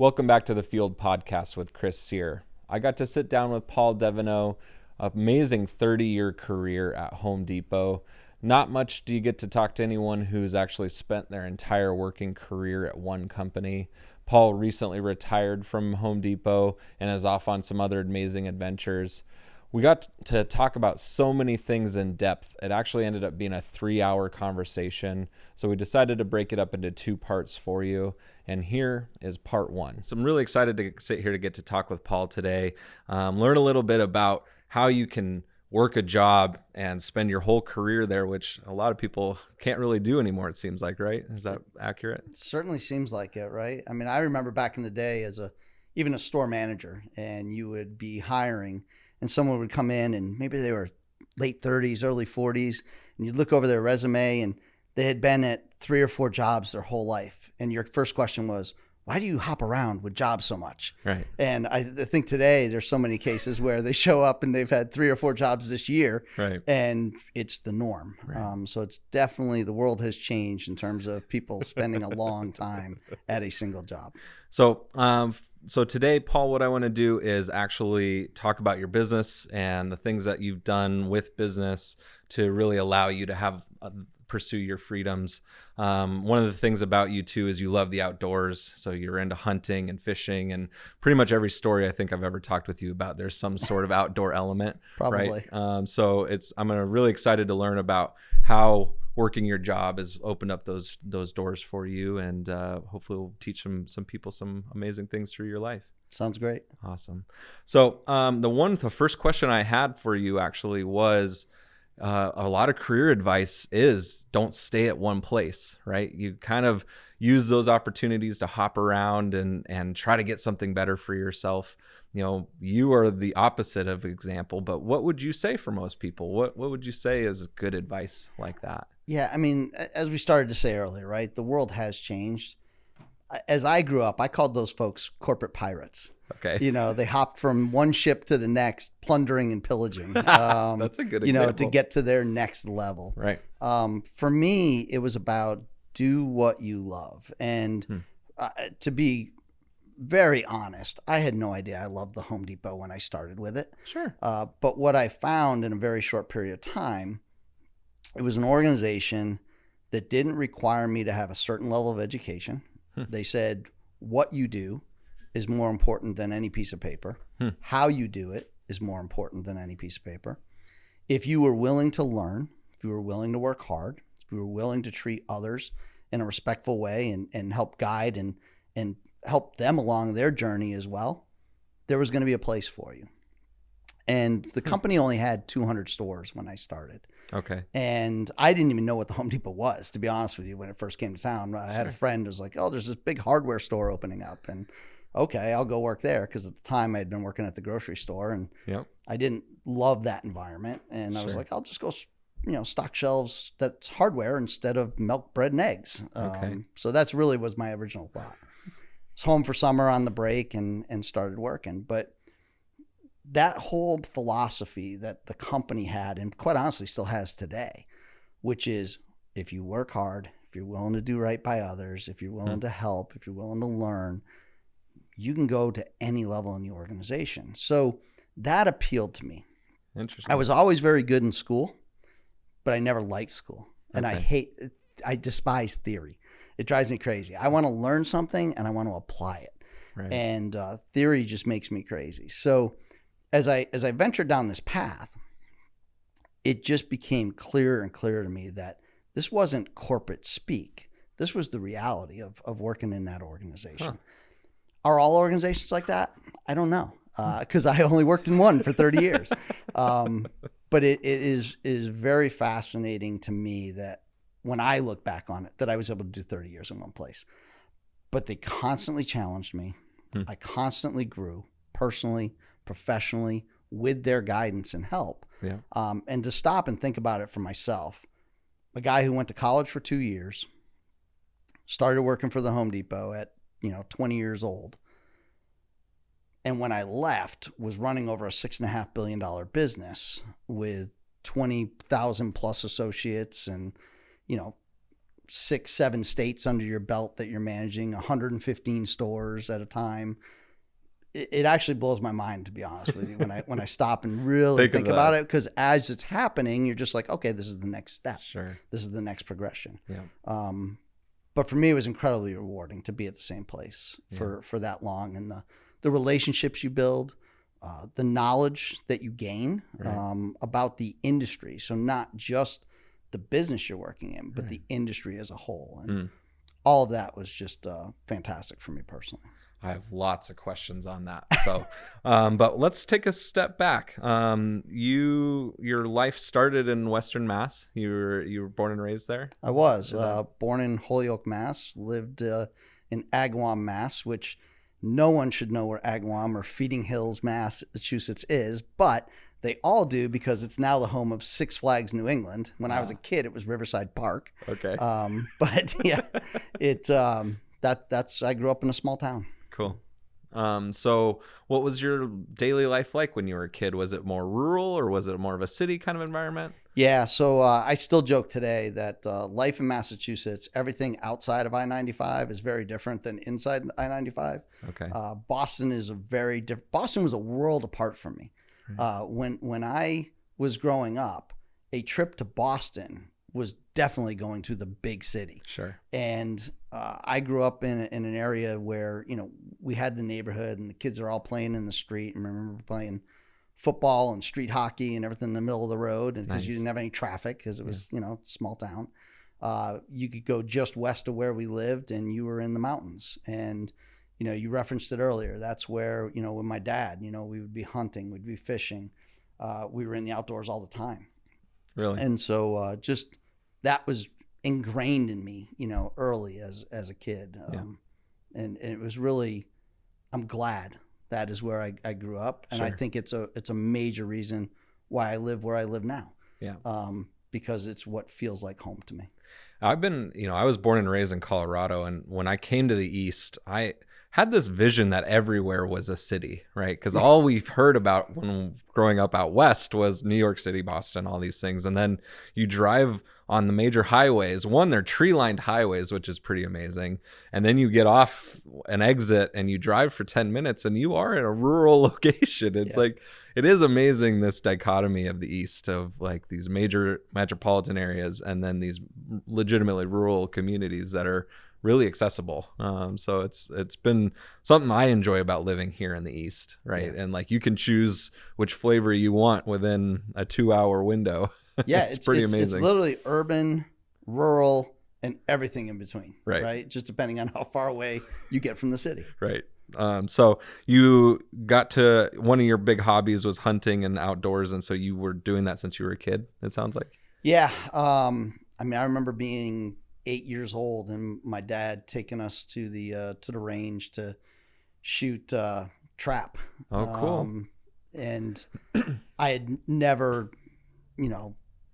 Welcome back to the Field Podcast with Chris Sear. I got to sit down with Paul Deveno, amazing 30-year career at Home Depot. Not much do you get to talk to anyone who's actually spent their entire working career at one company. Paul recently retired from Home Depot and is off on some other amazing adventures. We got to talk about so many things in depth. It actually ended up being a 3-hour conversation. So we decided to break it up into 2 parts for you. And here is part 1. So I'm really excited to sit here to get to talk with Paul today, learn a little bit about how you can work a job and spend your whole career there, which a lot of people can't really do anymore, it seems like, right? Is that accurate? It certainly seems like it, right? I mean, I remember back in the day as even a store manager, and you would be hiring and someone would come in and maybe they were late 30s, early 40s, and you'd look over their resume and they had been at 3 or 4 jobs their whole life. And your first question was, why do you hop around with jobs so much? Right. And I think today there's so many cases where they show up and they've had 3 or 4 jobs this year, right, and it's the norm. Right. So it's definitely, the world has changed in terms of people spending a long time at a single job. So today, Paul, what I want to do is actually talk about your business and the things that you've done with business to really allow you to have pursue your freedoms. One of the things about you too is you love the outdoors. So you're into hunting and fishing, and pretty much every story I think I've ever talked with you about, there's some sort of outdoor element. Probably. Right? So I'm really excited to learn about how working your job has opened up those doors for you, and hopefully we'll teach some people some amazing things through your life. Sounds great. Awesome. So the first question I had for you actually was, a lot of career advice is don't stay at one place, right? You kind of use those opportunities to hop around and try to get something better for yourself. You know, you are the opposite of example, but what would you say for most people? What would you say is good advice like that? Yeah, I mean, as we started to say earlier, right? The world has changed. As I grew up, I called those folks corporate pirates. Okay. You know, they hopped from one ship to the next, plundering and pillaging. That's a good example. You know, to get to their next level. Right. For me, it was about do what you love. And to be very honest, I had no idea I loved the Home Depot when I started with it. Sure. But what I found in a very short period of time, it was an organization that didn't require me to have a certain level of education. They said, what you do is more important than any piece of paper. How you do it is more important than any piece of paper. If you were willing to learn, if you were willing to work hard, if you were willing to treat others in a respectful way and help guide and help them along their journey as well, there was going to be a place for you. And the company only had 200 stores when I started. Okay. And I didn't even know what the Home Depot was, to be honest with you, when it first came to town. I had a friend who was like, oh, there's this big hardware store opening up. And okay, I'll go work there. Because at the time I had been working at the grocery store and I didn't love that environment. And I was like, I'll just go, stock shelves that's hardware instead of milk, bread, and eggs. So that's really was my original thought. I was home for summer on the break and started working. But that whole philosophy that the company had, and quite honestly still has today, which is if you work hard, if you're willing to do right by others, if you're willing to help, if you're willing to learn, you can go to any level in the organization. So that appealed to me. Interesting. I was always very good in school, but I never liked school. And I despise theory. It drives me crazy. I want to learn something and I want to apply it. Right. And theory just makes me crazy. So as I ventured down this path, it just became clearer and clearer to me that this wasn't corporate speak. This was the reality of working in that organization. Are all organizations like that? I don't know, because I only worked in one for 30 years. But it is very fascinating to me that when I look back on it, that I was able to do 30 years in one place. But they constantly challenged me. I constantly grew personally, professionally, with their guidance and help. And to stop and think about it for myself, a guy who went to college for 2 years, started working for the Home Depot at 20 years old, and when I left was running over a $6.5 billion business with 20,000 plus associates and 6, 7 states under your belt that you're managing, 115 stores at a time. It actually blows my mind, to be honest with you, when I stop and really think about it, because as it's happening, you're just like, okay, this is the next step. Sure. This is the next progression. Yeah. But for me, it was incredibly rewarding to be at the same place for that long, and the relationships you build, the knowledge that you gain about the industry. So not just the business you're working in, but the industry as a whole. And all of that was just fantastic for me personally. I have lots of questions on that. So, but let's take a step back. Your life started in Western Mass. You were born and raised there? I was born in Holyoke, Mass. Lived in Agawam, Mass, which no one should know where Agawam or Feeding Hills, Massachusetts is, but they all do because it's now the home of Six Flags New England. When I was a kid, it was Riverside Park. Okay. But yeah, that's I grew up in a small town. Cool. So what was your daily life like when you were a kid? Was it more rural, or was it more of a city kind of environment? Yeah. So I still joke today that life in Massachusetts, everything outside of I-95 is very different than inside I-95. Okay. Boston is Boston was a world apart from me. Right. When I was growing up, a trip to Boston was definitely going to the big city. Sure. And I grew up in an area where, we had the neighborhood and the kids are all playing in the street. I remember playing football and street hockey and everything in the middle of the road, and because you didn't have any traffic, because it was, small town. You could go just west of where we lived and you were in the mountains. And, you referenced it earlier. That's where, with my dad, we would be hunting, we'd be fishing. We were in the outdoors all the time. Really? And so just that was ingrained in me, early as a kid. And it was really, I'm glad that is where I grew up. And I think it's a major reason why I live where I live now. Yeah. Because it's what feels like home to me. I was born and raised in Colorado. And when I came to the East, I had this vision that everywhere was a city, right? Because all we've heard about when growing up out west was New York City, Boston, all these things. And then you drive on the major highways. One, they're tree-lined highways, which is pretty amazing. And then you get off an exit and you drive for 10 minutes and you are in a rural location. It's like, it is amazing, this dichotomy of the East, of like these major metropolitan areas and then these legitimately rural communities that are really accessible. So it's been something I enjoy about living here in the East, right? And like you can choose which flavor you want within a 2-hour window. Yeah, it's pretty amazing. It's literally urban, rural, and everything in between, right? Just depending on how far away you get from the city. Right. So you got to, one of your big hobbies was hunting and outdoors, and so you were doing that since you were a kid, it sounds like. Yeah. I remember being 8 years old and my dad taking us to the range to shoot trap. Oh, cool. And I had never,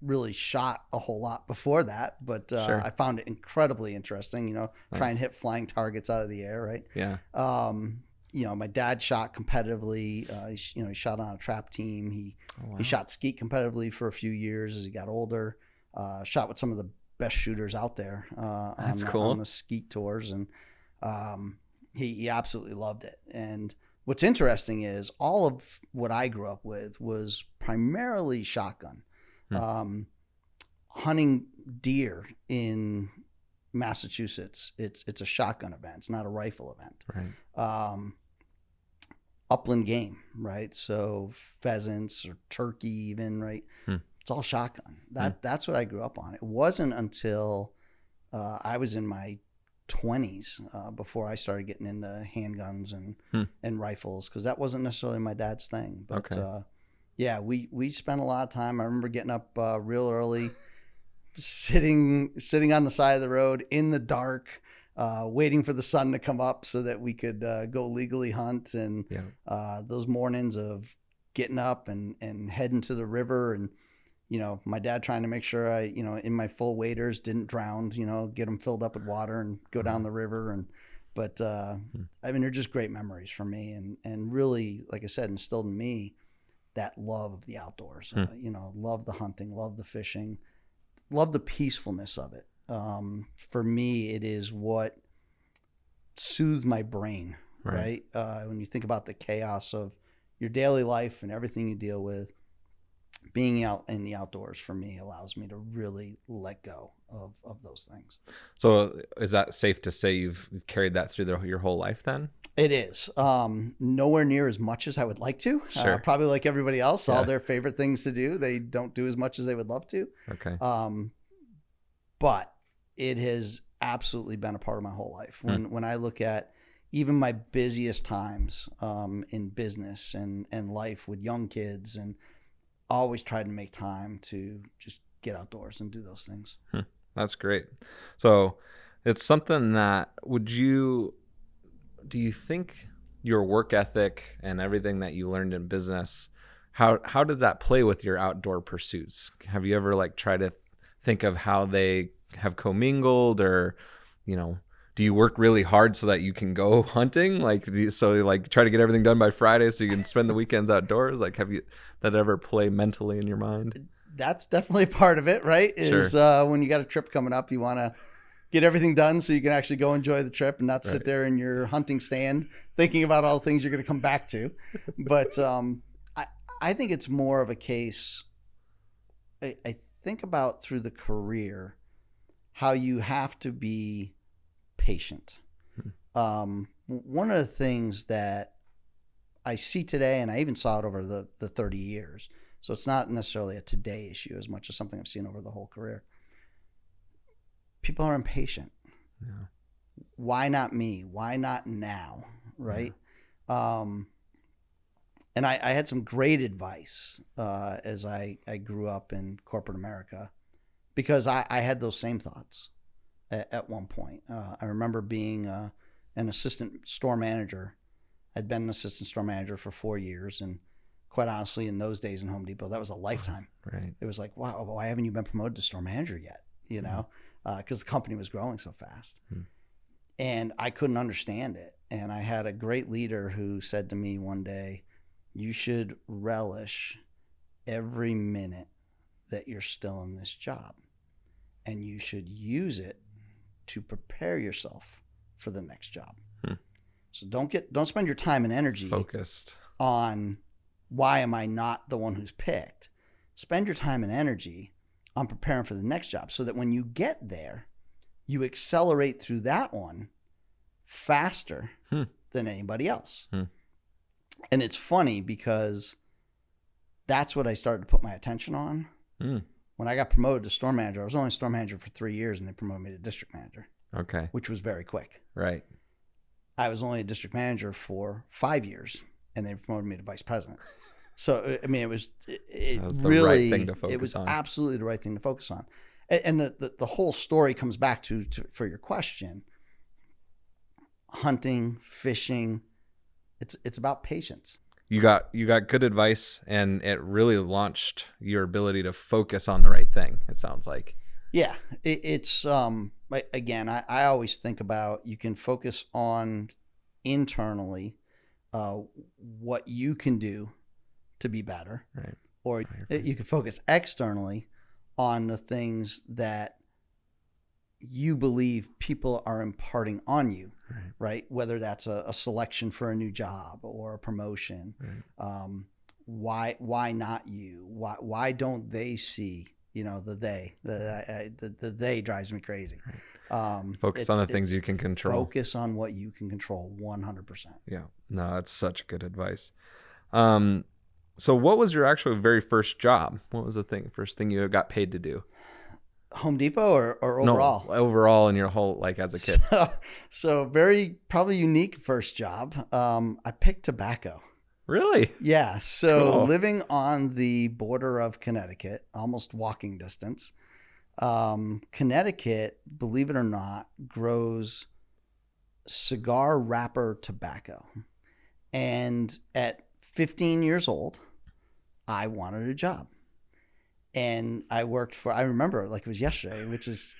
really shot a whole lot before that, but I found it incredibly interesting, try and hit flying targets out of the air, right? Yeah. My dad shot competitively. He shot on a trap team. He shot skeet competitively for a few years as he got older. Shot with some of the best shooters out there on the skeet tours, and he absolutely loved it. And what's interesting is all of what I grew up with was primarily shotgun. Hunting deer in Massachusetts, it's a shotgun event. It's not a rifle event. Right. Upland game, right? So pheasants or turkey even, right? It's all shotgun. That's what I grew up on. It wasn't until I was in my 20s before I started getting into handguns and rifles, because that wasn't necessarily my dad's thing. But we spent a lot of time. I remember getting up real early, sitting on the side of the road in the dark, waiting for the sun to come up so that we could go legally hunt. And those mornings of getting up and heading to the river, and my dad trying to make sure I, in my full waders didn't drown, get them filled up with water and go down the river. But they're just great memories for me, and really, like I said, instilled in me that love of the outdoors. Love the hunting, love the fishing, love the peacefulness of it. For me, it is what soothes my brain, right? When you think about the chaos of your daily life and everything you deal with, being out in the outdoors for me allows me to really let go of those things. So is that safe to say you've carried that through your whole life then? It is. Nowhere near as much as I would like to. Sure. Probably like everybody else, Yeah. all their favorite things to do, they don't do as much as they would love to. Okay. But it has absolutely been a part of my whole life. When I look at even my busiest times in business and life with young kids, and always tried to make time to just get outdoors and do those things. That's great. So it's something that do you think your work ethic and everything that you learned in business, how did that play with your outdoor pursuits? Have you ever tried to think of how they have commingled, or, do you work really hard so that you can go hunting? Try to get everything done by Friday so you can spend the weekends outdoors? Have you that ever play mentally in your mind? That's definitely part of it, right? Is Sure. When you got a trip coming up, you want to get everything done so you can actually go enjoy the trip and not sit there in your hunting stand thinking about all the things you're going to come back to. But I think it's more of a case. I think about through the career how you have to be patient. One of the things that I see today, and I even saw it over the 30 years, so it's not necessarily a today issue as much as something I've seen over the whole career. People are impatient. Yeah. Why not me? Why not now? Right? Yeah. And I had some great advice as I grew up in corporate America, because I had those same thoughts at one point. I remember being an assistant store manager. I'd been an assistant store manager for 4 years, and quite honestly, in those days in Home Depot, that was a lifetime. Right. It was like, wow, why haven't you been promoted to store manager yet? Because the company was growing so fast. And I couldn't understand it. And I had a great leader who said to me one day, you should relish every minute that you're still in this job, and you should use it to prepare yourself for the next job. So don't spend your time and energy focused on why am I not the one who's picked. Spend your time and energy on preparing for the next job, so that when you get there, you accelerate through that one faster than anybody else. And it's funny because that's what I started to put my attention on. When I got promoted to store manager, I was only store manager for 3 years, and they promoted me to district manager. Okay. Which was very quick. Right. I was only a district manager for 5 years, and they promoted me to vice president. So, I mean, it was the really, right thing to focus it was on. absolutely the right thing to focus on. And the whole story comes back to for your question, hunting, fishing, it's about patience. You got good advice, and it really launched your ability to focus on the right thing, it sounds like. Yeah, it's again, I always think about, you can focus on internally what you can do to be better, right? Or you can focus externally on the things that you believe people are imparting on you, right? Whether that's a selection for a new job or a promotion. Why not you? Why don't they see? The they drives me crazy. Focus on the things you can control. Focus on what you can control 100%. Yeah. No, that's such good advice. So what was your actual very first job? What was the first thing you got paid to do? Home Depot or overall? No, overall in your whole, as a kid. So very probably unique first job. I picked tobacco. Really? Yeah. So Cool. Living on the border of Connecticut, almost walking distance. Connecticut, believe it or not, grows cigar wrapper tobacco. And at 15 years old, I wanted a job. And I worked I remember like it was yesterday, which is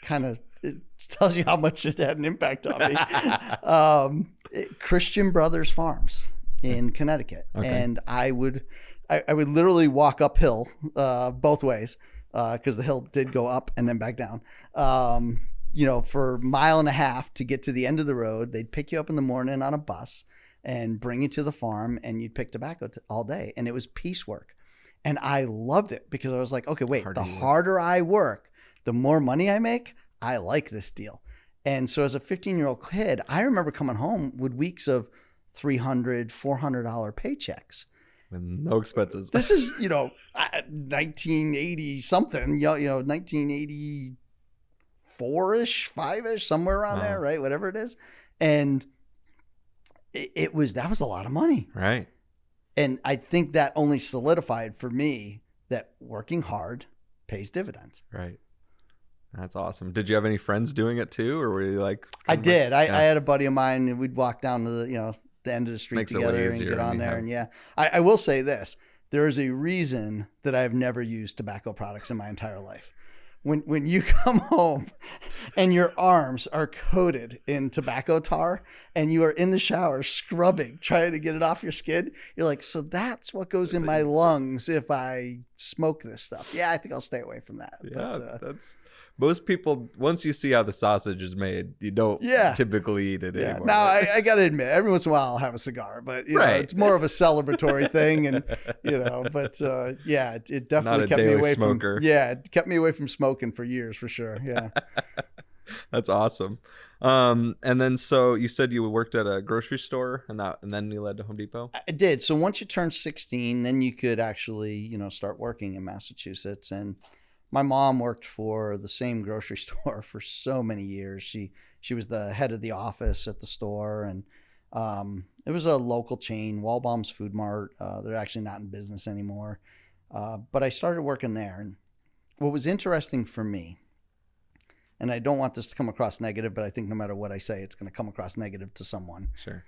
it tells you how much it had an impact on me. Christian Brothers Farms in Connecticut. Okay. And I would literally walk uphill both ways because the hill did go up and then back down for a mile and a half to get to the end of the road. They'd pick you up in the morning on a bus and bring you to the farm, and you'd pick tobacco all day. And it was piecework. And I loved it because I was like, okay, wait, the harder I work, the more money I make. I like this deal. And so as a 15-year-old kid, I remember coming home with weeks of $300, $400 paychecks. With no expenses. This is, 1980 something, 1984-ish, 5-ish, somewhere around there, right? Whatever it is. And that was a lot of money. Right. And I think that only solidified for me that working hard pays dividends. Right. That's awesome. Did you have any friends doing it too? Or were you like... I did. I had a buddy of mine, and we'd walk down to the end of the street together and get on there. And I will say this. There is a reason that I've never used tobacco products in my entire life. When you come home and your arms are coated in tobacco tar and you are in the shower scrubbing, trying to get it off your skin, you're like, so that's what goes in my lungs if I smoke this stuff. Yeah, I think I'll stay away from that. Yeah, that's... Most people, once you see how the sausage is made, you don't typically eat it anymore. Now, I got to admit, every once in a while I'll have a cigar, but it's more of a celebratory thing. And, it definitely kept me away smoker. It kept me away from smoking for years, for sure. Yeah. That's awesome. And then, so you said you worked at a grocery store and then you led to Home Depot? I did. So once you turn 16, then you could actually, start working in Massachusetts. And my mom worked for the same grocery store for so many years. She was the head of the office at the store, and it was a local chain, Walbaum's Food Mart. They're actually not in business anymore. But I started working there, and what was interesting for me, and I don't want this to come across negative, but I think no matter what I say, it's going to come across negative to someone. Sure.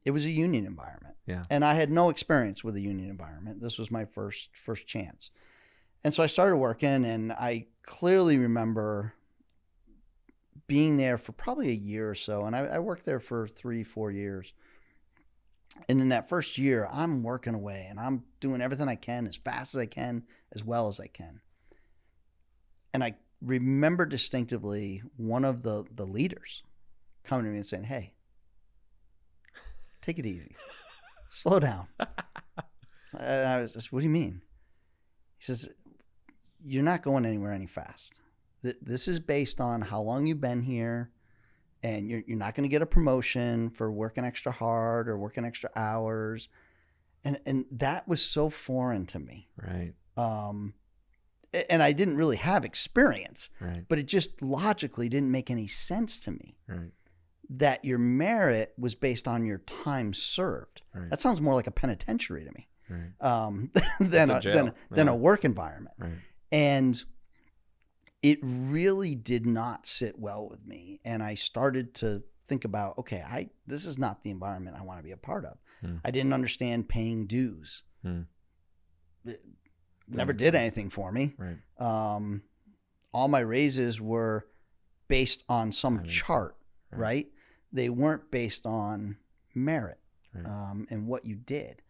It was a union environment. Yeah. And I had no experience with a union environment. This was my first chance. And so I started working, and I clearly remember being there for probably a year or so. And I worked there for 3-4 years. And in that first year, I'm working away, and I'm doing everything I can as fast as I can, as well as I can. And I remember distinctively one of the leaders coming to me and saying, "Hey, take it easy. Slow down." So I was just, "What do you mean?" He says, "You're not going anywhere any fast. This is based on how long you've been here, and you're not going to get a promotion for working extra hard or working extra hours." And that was so foreign to me. Right. And I didn't really have experience, right, but it just logically didn't make any sense to me. Right. That your merit was based on your time served. Right. That sounds more like a penitentiary to me. Right. than a work environment. Right. And it really did not sit well with me. And I started to think about, okay, this is not the environment I want to be a part of. I didn't understand paying dues. It never did anything for me. Right. All my raises were based on some chart, right? They weren't based on merit, and what you did.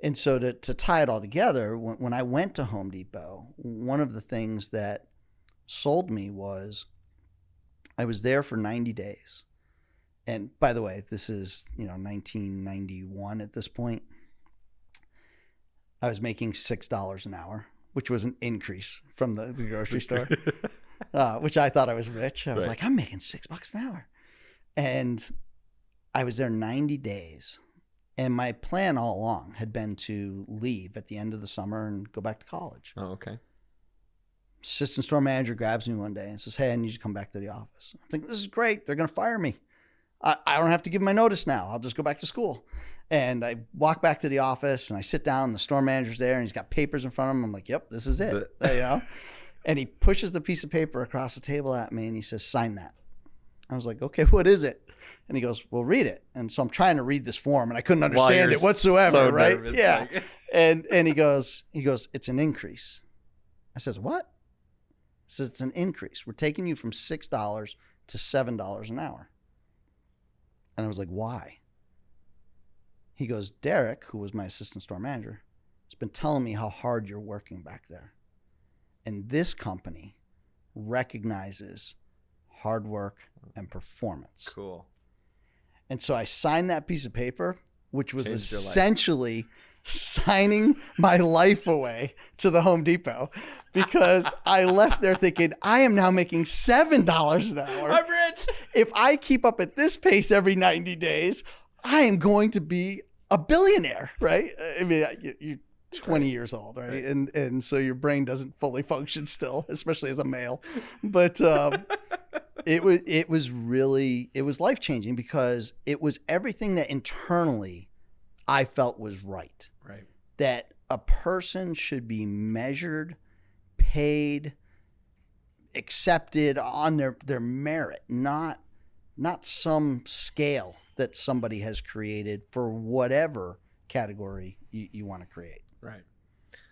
And so to tie it all together, when I went to Home Depot, one of the things that sold me was I was there for 90 days. And by the way, this is 1991 at this point. I was making $6 an hour, which was an increase from the grocery store, which I thought I was rich. I was like, I'm making $6 an hour. And I was there 90 days. And my plan all along had been to leave at the end of the summer and go back to college. Oh, okay. Assistant store manager grabs me one day and says, "Hey, I need you to come back to the office." I think, this is great. They're going to fire me. I don't have to give my notice now. I'll just go back to school. And I walk back to the office and I sit down. The store manager's there and he's got papers in front of him. I'm like, "Yep, this is it." And he pushes the piece of paper across the table at me and he says, "Sign that." I was like, "Okay, what is it?" And he goes, "Well, read it." And so I'm trying to read this form and I couldn't understand it whatsoever, so right? Nervous, yeah. And he goes, "It's an increase." I says, "What?" He says, "It's an increase. We're taking you from $6 to $7 an hour." And I was like, "Why?" He goes, "Derek," who was my assistant store manager, has been telling me how hard you're working back there. And this company recognizes hard work, and performance. Cool. And so I signed that piece of paper, which was Changed your life. essentially signing my life away to the Home Depot, because I left there thinking, I am now making $7 an hour. I'm rich. If I keep up at this pace every 90 days, I am going to be a billionaire, right? I mean, you're 20 years old, right? And so your brain doesn't fully function still, especially as a male. But it was life-changing, because it was everything that internally I felt was right. Right. That a person should be measured, paid, accepted on their merit, not some scale that somebody has created for whatever category you want to create. Right.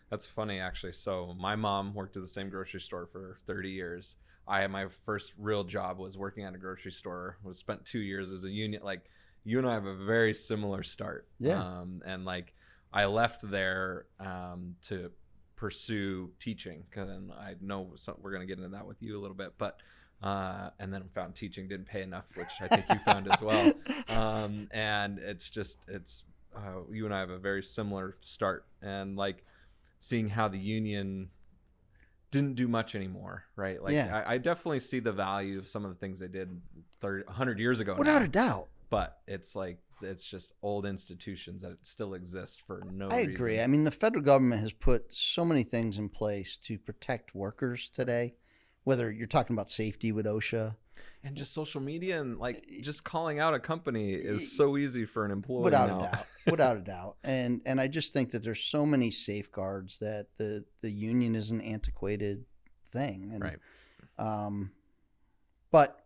That's funny, actually. So my mom worked at the same grocery store for 30 years. My first real job was working at a grocery store. Was spent 2 years as a union. Like, you and I have a very similar start. Yeah. And like, I left there to pursue teaching, because I know we're going to get into that with you a little bit, but and then found teaching didn't pay enough, which I think you found as well. And it's you and I have a very similar start, and like seeing how the union didn't do much anymore, right? Like, yeah. I definitely see the value of some of the things they did 100 years ago. Without a doubt. But it's like, it's just old institutions that still exist for no I reason. agree. I mean, the federal government has put so many things in place to protect workers today, whether you're talking about safety with OSHA. And just social media, and like just calling out a company is so easy for an employee. Without now. a doubt. Without a doubt. And I just think that there's so many safeguards that the union is an antiquated thing. And, Right. But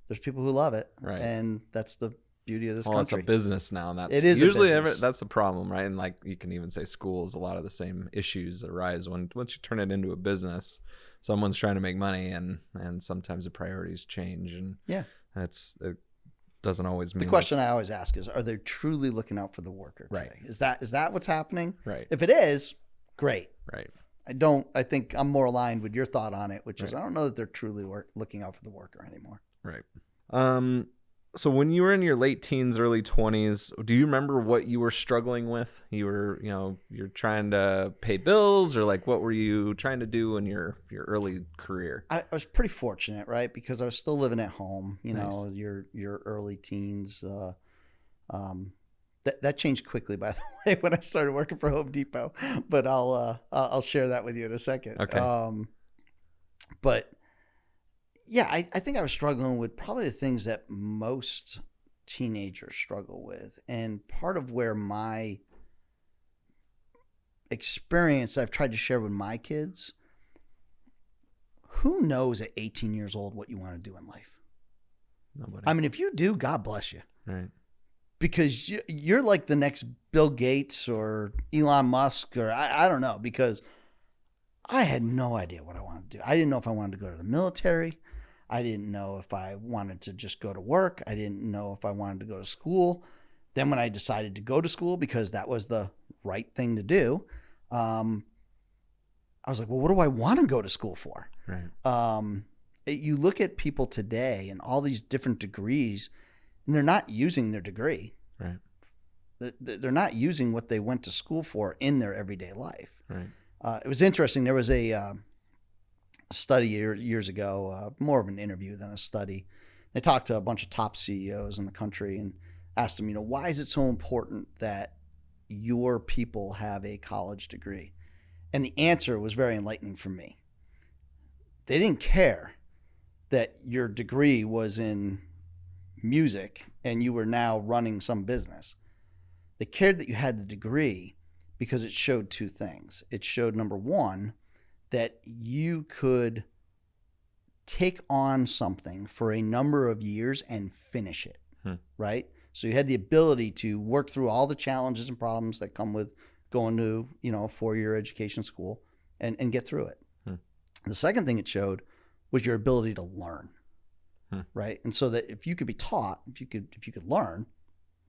there's people who love it. Right. And that's the beauty of this Well, country. it's a business now, and that's It is usually a business. that's the problem, right? And like, you can even say schools, a lot of the same issues arise once you turn it into a business. Someone's trying to make money, and sometimes the priorities change, and Yeah. it doesn't always mean The question I always ask is, are they truly looking out for the worker today? Right. Is that what's happening? Right. If it is, great. Right. I think I'm more aligned with your thought on it, which is, I don't know that they're truly looking out for the worker anymore. Right. So when you were in your late teens, early 20s, do you remember what you were struggling with? You were, you're trying to pay bills, or like, what were you trying to do in your early career? I was pretty fortunate, right? Because I was still living at home, Nice. your early teens. That changed quickly, by the way, when I started working for Home Depot, but I'll share that with you in a second. Okay. But yeah, I think I was struggling with probably the things that most teenagers struggle with. And part of where my experience I've tried to share with my kids, who knows at 18 years old what you want to do in life? Nobody. I mean, if you do, God bless you. Right. Because you're like the next Bill Gates or Elon Musk, or I don't know, because I had no idea what I wanted to do. I didn't know if I wanted to go to the military. I didn't know if I wanted to just go to work. I didn't know if I wanted to go to school. Then when I decided to go to school, because that was the right thing to do, I was like, well, what do I want to go to school for? Right. You look at people today and all these different degrees, and they're not using their degree. Right. They're not using what they went to school for in their everyday life. Right. It was interesting. There was a study years ago, more of an interview than a study. They talked to a bunch of top CEOs in the country and asked them, why is it so important that your people have a college degree? And the answer was very enlightening for me. They didn't care that your degree was in music and you were now running some business. They cared that you had the degree because it showed two things. It showed, number one, that you could take on something for a number of years and finish it, right? So you had the ability to work through all the challenges and problems that come with going to, a 4-year education school and get through it. The second thing it showed was your ability to learn, right? And so that if you could be taught, if you could learn,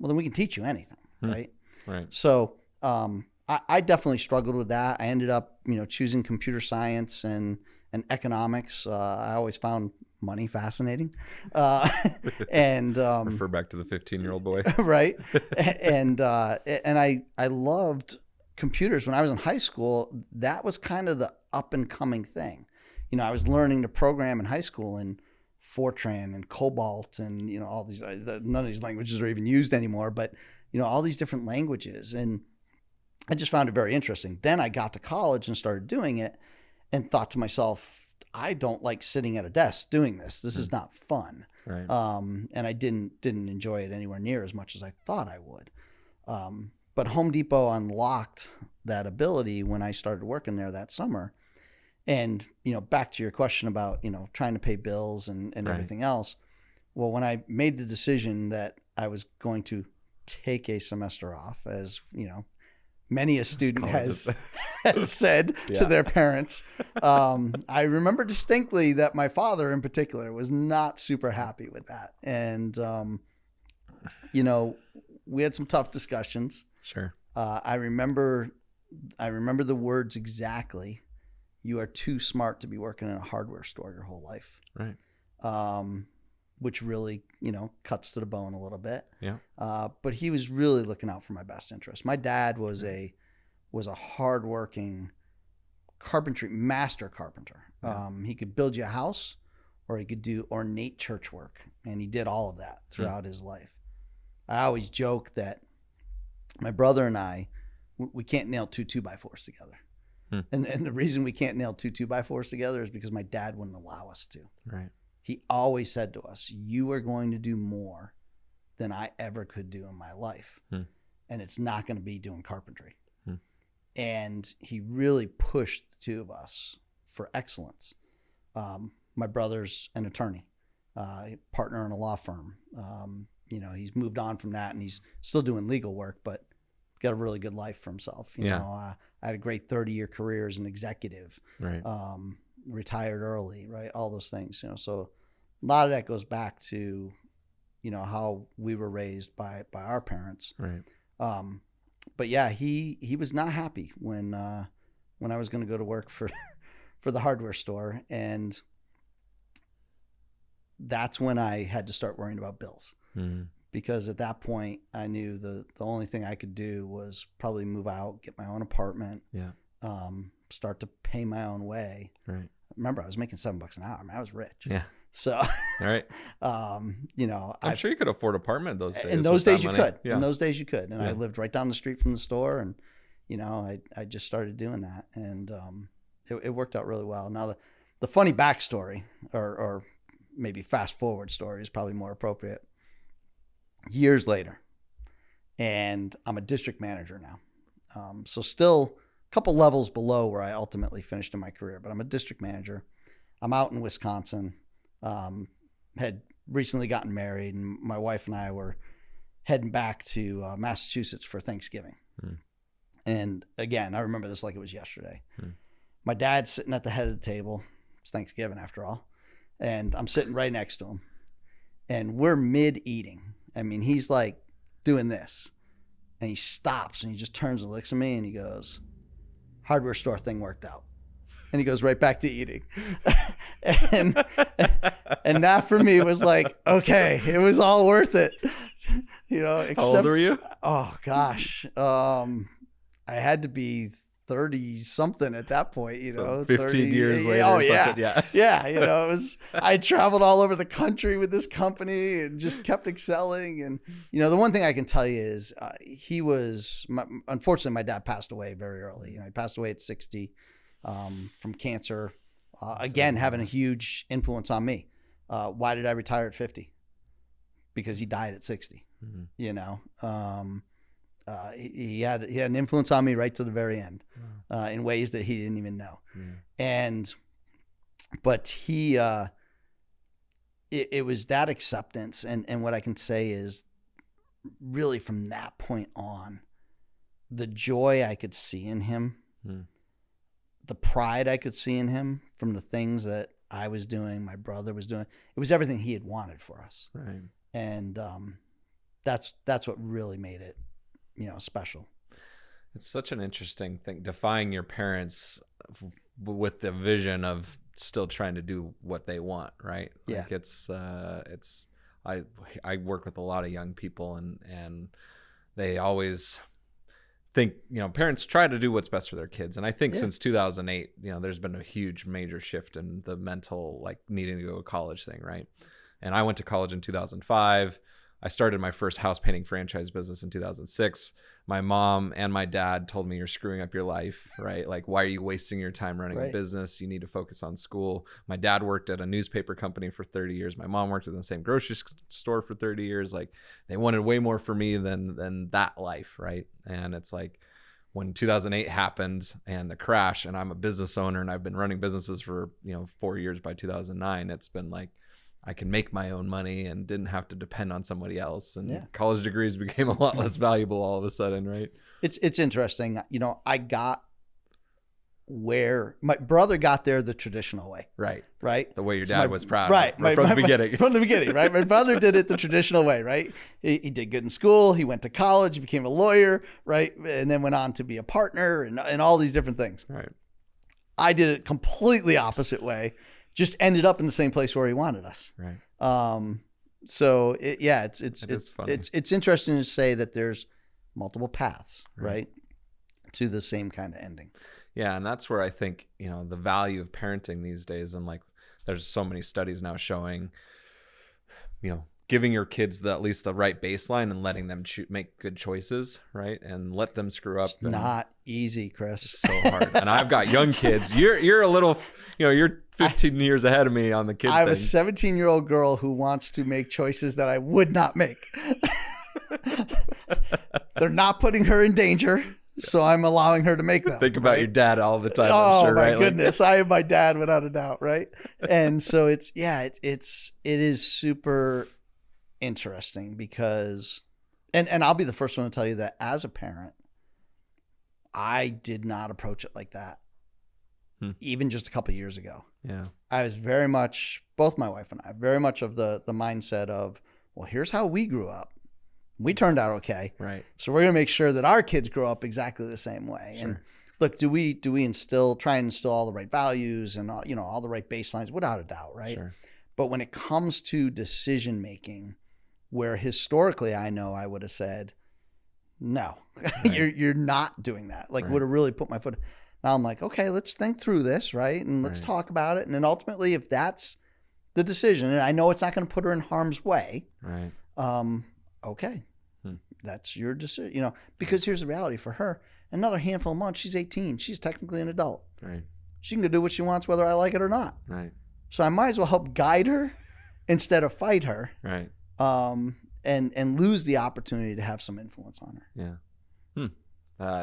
well, then we can teach you anything, right? Right. So I definitely struggled with that. I ended up, choosing computer science and economics. I always found money fascinating. And refer back to the 15-year-old boy. Right. And I loved computers when I was in high school. That was kind of the up and coming thing. I was learning to program in high school in Fortran and Cobalt and, all these, none of these languages are even used anymore, but, all these different languages. And I just found it very interesting. Then I got to college and started doing it and thought to myself, I don't like sitting at a desk doing this. This is not fun. Right. And I didn't enjoy it anywhere near as much as I thought I would. But Home Depot unlocked that ability when I started working there that summer. And, back to your question about, trying to pay bills and Right. everything else. Well, when I made the decision that I was going to take a semester off, as, many a student has said to their parents, I remember distinctly that my father in particular was not super happy with that. And, we had some tough discussions. Sure. I remember the words exactly. You are too smart to be working in a hardware store your whole life. Right. Which really, cuts to the bone a little bit. Yeah. But he was really looking out for my best interest. My dad was a hardworking master carpenter. Yeah. He could build you a house, or he could do ornate church work. And he did all of that throughout his life. I always joke that my brother and I, we can't nail two 2x4s together. And the reason we can't nail two 2x4s together is because my dad wouldn't allow us to. Right. He always said to us, you are going to do more than I ever could do in my life. And it's not going to be doing carpentry. And he really pushed the two of us for excellence. My brother's an attorney, partner in a law firm. He's moved on from that and he's still doing legal work, but got a really good life for himself. I had a great 30-year career as an executive, Right. Retired early, right? All those things, so a lot of that goes back to, how we were raised by our parents. Right. But yeah, he was not happy when I was going to go to work for the hardware store. And that's when I had to start worrying about bills. Because at that point I knew the only thing I could do was probably move out, get my own apartment, start to pay my own way. Right. Remember, I was making $7 an hour. I mean, I was rich. Yeah. So, All right. I'm sure you could afford apartment those days. In those days you money. could. Yeah. In those days you could. And Yeah. I lived right down the street from the store, and I just started doing that, and it worked out really well. Now the funny backstory, or maybe fast forward story, is probably more appropriate. Years later, and I'm a district manager now. So still a couple levels below where I ultimately finished in my career, but I'm a district manager. I'm out in Wisconsin, had recently gotten married, and my wife and I were heading back to Massachusetts for Thanksgiving. And again, I remember this like it was yesterday. My dad's sitting at the head of the table. It's Thanksgiving after all. And I'm sitting right next to him, and we're mid-eating. I mean, he's like doing this, and he stops and he just turns and looks at me and he goes, hardware store thing worked out. And he goes right back to eating. and that for me was like, okay, it was all worth it. Except, How old were you? Oh gosh. I had to be 30 something at that point, So 15 30, years later. Oh or yeah. something. Yeah. Yeah. It was, I traveled all over the country with this company and just kept excelling. And, the one thing I can tell you is unfortunately, my dad passed away very early. He passed away at 60 from cancer. Again, having a huge influence on me. Why did I retire at 50? Because he died at 60, he had an influence on me right to the very end, in ways that he didn't even know. But he, it was that acceptance. And what I can say is really from that point on, the joy I could see in him, the pride I could see in him from the things that I was doing, my brother was doing, it was everything he had wanted for us. Right. And, that's what really made it, special. It's such an interesting thing, defying your parents with the vision of still trying to do what they want, right? Yeah. Like I work with a lot of young people, and they always think, parents try to do what's best for their kids. And I think since 2008, there's been a huge major shift in the mental, like needing to go to college thing, right? And I went to college in 2005. I started my first house painting franchise business in 2006. My mom and my dad told me, you're screwing up your life, right? Like, why are you wasting your time running a business? You need to focus on school. My dad worked at a newspaper company for 30 years. My mom worked in the same grocery store for 30 years. Like, they wanted way more for me than that life, right? And it's like, when 2008 happened and the crash, and I'm a business owner and I've been running businesses for, 4 years by 2009, it's been like, I can make my own money and didn't have to depend on somebody else. And college degrees became a lot less valuable all of a sudden, right? It's interesting. I got where my brother got there the traditional way. Right. The way your dad was proud. Right. From the beginning. From the beginning, right? My brother did it the traditional way, right? He did good in school. He went to college, he became a lawyer, right? And then went on to be a partner and all these different things. Right. I did it completely opposite way. Just ended up in the same place where he wanted us. Right. So it's funny. It's interesting to say that there's multiple paths, right, to the same kind of ending. Yeah, and that's where I think the value of parenting these days, and like there's so many studies now showing, giving your kids at least the right baseline and letting them make good choices, right, and let them screw up. It's not easy, Chris. It's so hard. And I've got young kids. You're a little, you're 15 years ahead of me on the kid thing. I have a 17-year-old girl who wants to make choices that I would not make. They're not putting her in danger, so I'm allowing her to make them. Think about your dad all the time. Oh, I'm sure, my right? goodness. I am my dad without a doubt, right? And so it is super interesting because, and I'll be the first one to tell you that as a parent, I did not approach it like that. Even just a couple of years ago. Yeah. I was very much, both my wife and I, very much of the mindset of, well, here's how we grew up. We turned out okay. Right. So we're going to make sure that our kids grow up exactly the same way. Sure. And look, do we try and instill all the right values and all the right baselines? Without a doubt, right? Sure. But when it comes to decision making, where historically I know I would have said, no, right. you're not doing that. Like would have really put my foot. Now I'm like, okay, let's think through this, right? And let's talk about it. And then ultimately, if that's the decision, and I know it's not going to put her in harm's way, right? Okay, that's your decision. Because here's the reality for her: another handful of months, she's 18. She's technically an adult. Right. She can go do what she wants, whether I like it or not. Right. So I might as well help guide her instead of fight her. Right. And lose the opportunity to have some influence on her. Yeah.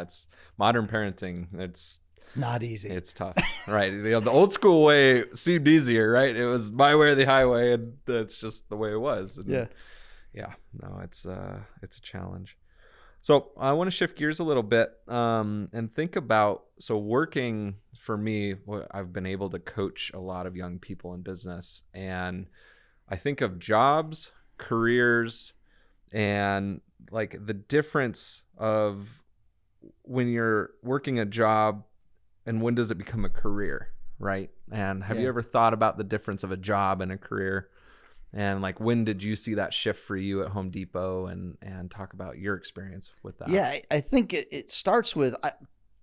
It's modern parenting. It's not easy. It's tough. Right. The old school way seemed easier, right? It was my way or the highway, and that's just the way it was. And yeah. No, it's a challenge. So I want to shift gears a little bit and think about, working for me, I've been able to coach a lot of young people in business, and I think of jobs, careers, and like the difference of when you're working a job and when does it become a career, right? And have you ever thought about the difference of a job and a career? And like, when did you see that shift for you at Home Depot, and talk about your experience with that? Yeah, I think it starts with,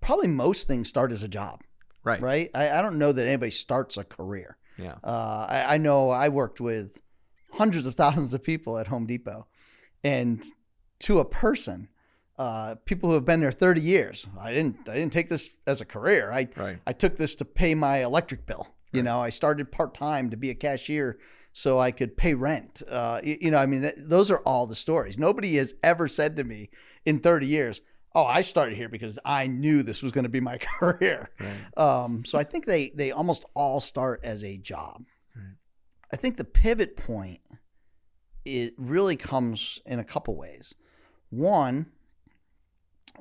probably most things start as a job, right? Right. I don't know that anybody starts a career. Yeah. I know I worked with hundreds of thousands of people at Home Depot, and to a person, people who have been there 30 years, I didn't take this as a career. I took this to pay my electric bill. I started part-time to be a cashier so I could pay rent. Those are all the stories. Nobody has ever said to me in 30 years, oh, I started here because I knew this was going to be my career. Right. So I think they almost all start as a job. Right. I think the pivot point, it really comes in a couple ways. One,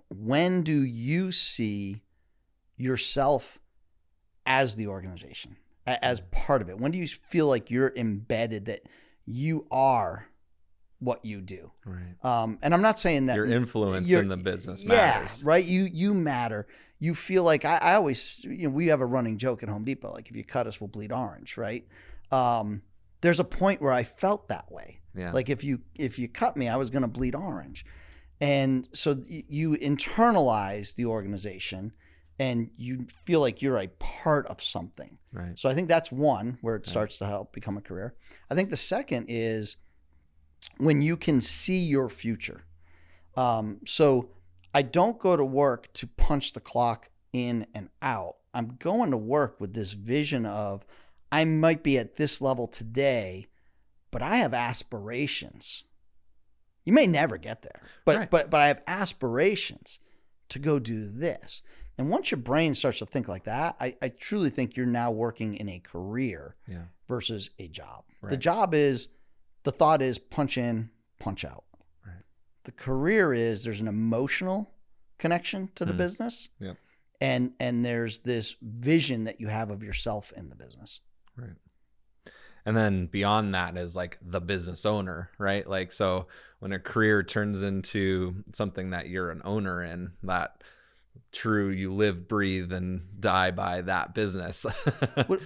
when do you see yourself as the organization, as part of it? When do you feel like you're embedded, that you are what you do. Right. And I'm not saying that your influence in the business matters. Yeah, right. You matter. You feel like I always, we have a running joke at Home Depot. Like if you cut us, we'll bleed orange. Right. There's a point where I felt that way. Yeah. Like if you cut me, I was going to bleed orange. And so you internalize the organization and you feel like you're a part of something. Right. So I think that's one where it starts to help become a career. I think the second is when you can see your future. So I don't go to work to punch the clock in and out. I'm going to work with this vision of I might be at this level today, but I have aspirations. You may never get there, but I have aspirations to go do this. And once your brain starts to think like that, I truly think you're now working in a career versus a job. Right. The thought is punch in, punch out. Right. The career is there's an emotional connection to the business. Yeah. And there's this vision that you have of yourself in the business. Right. And then beyond that is like the business owner, right? Like, so when a career turns into something that you're an owner in, that true, you live, breathe, and die by that business.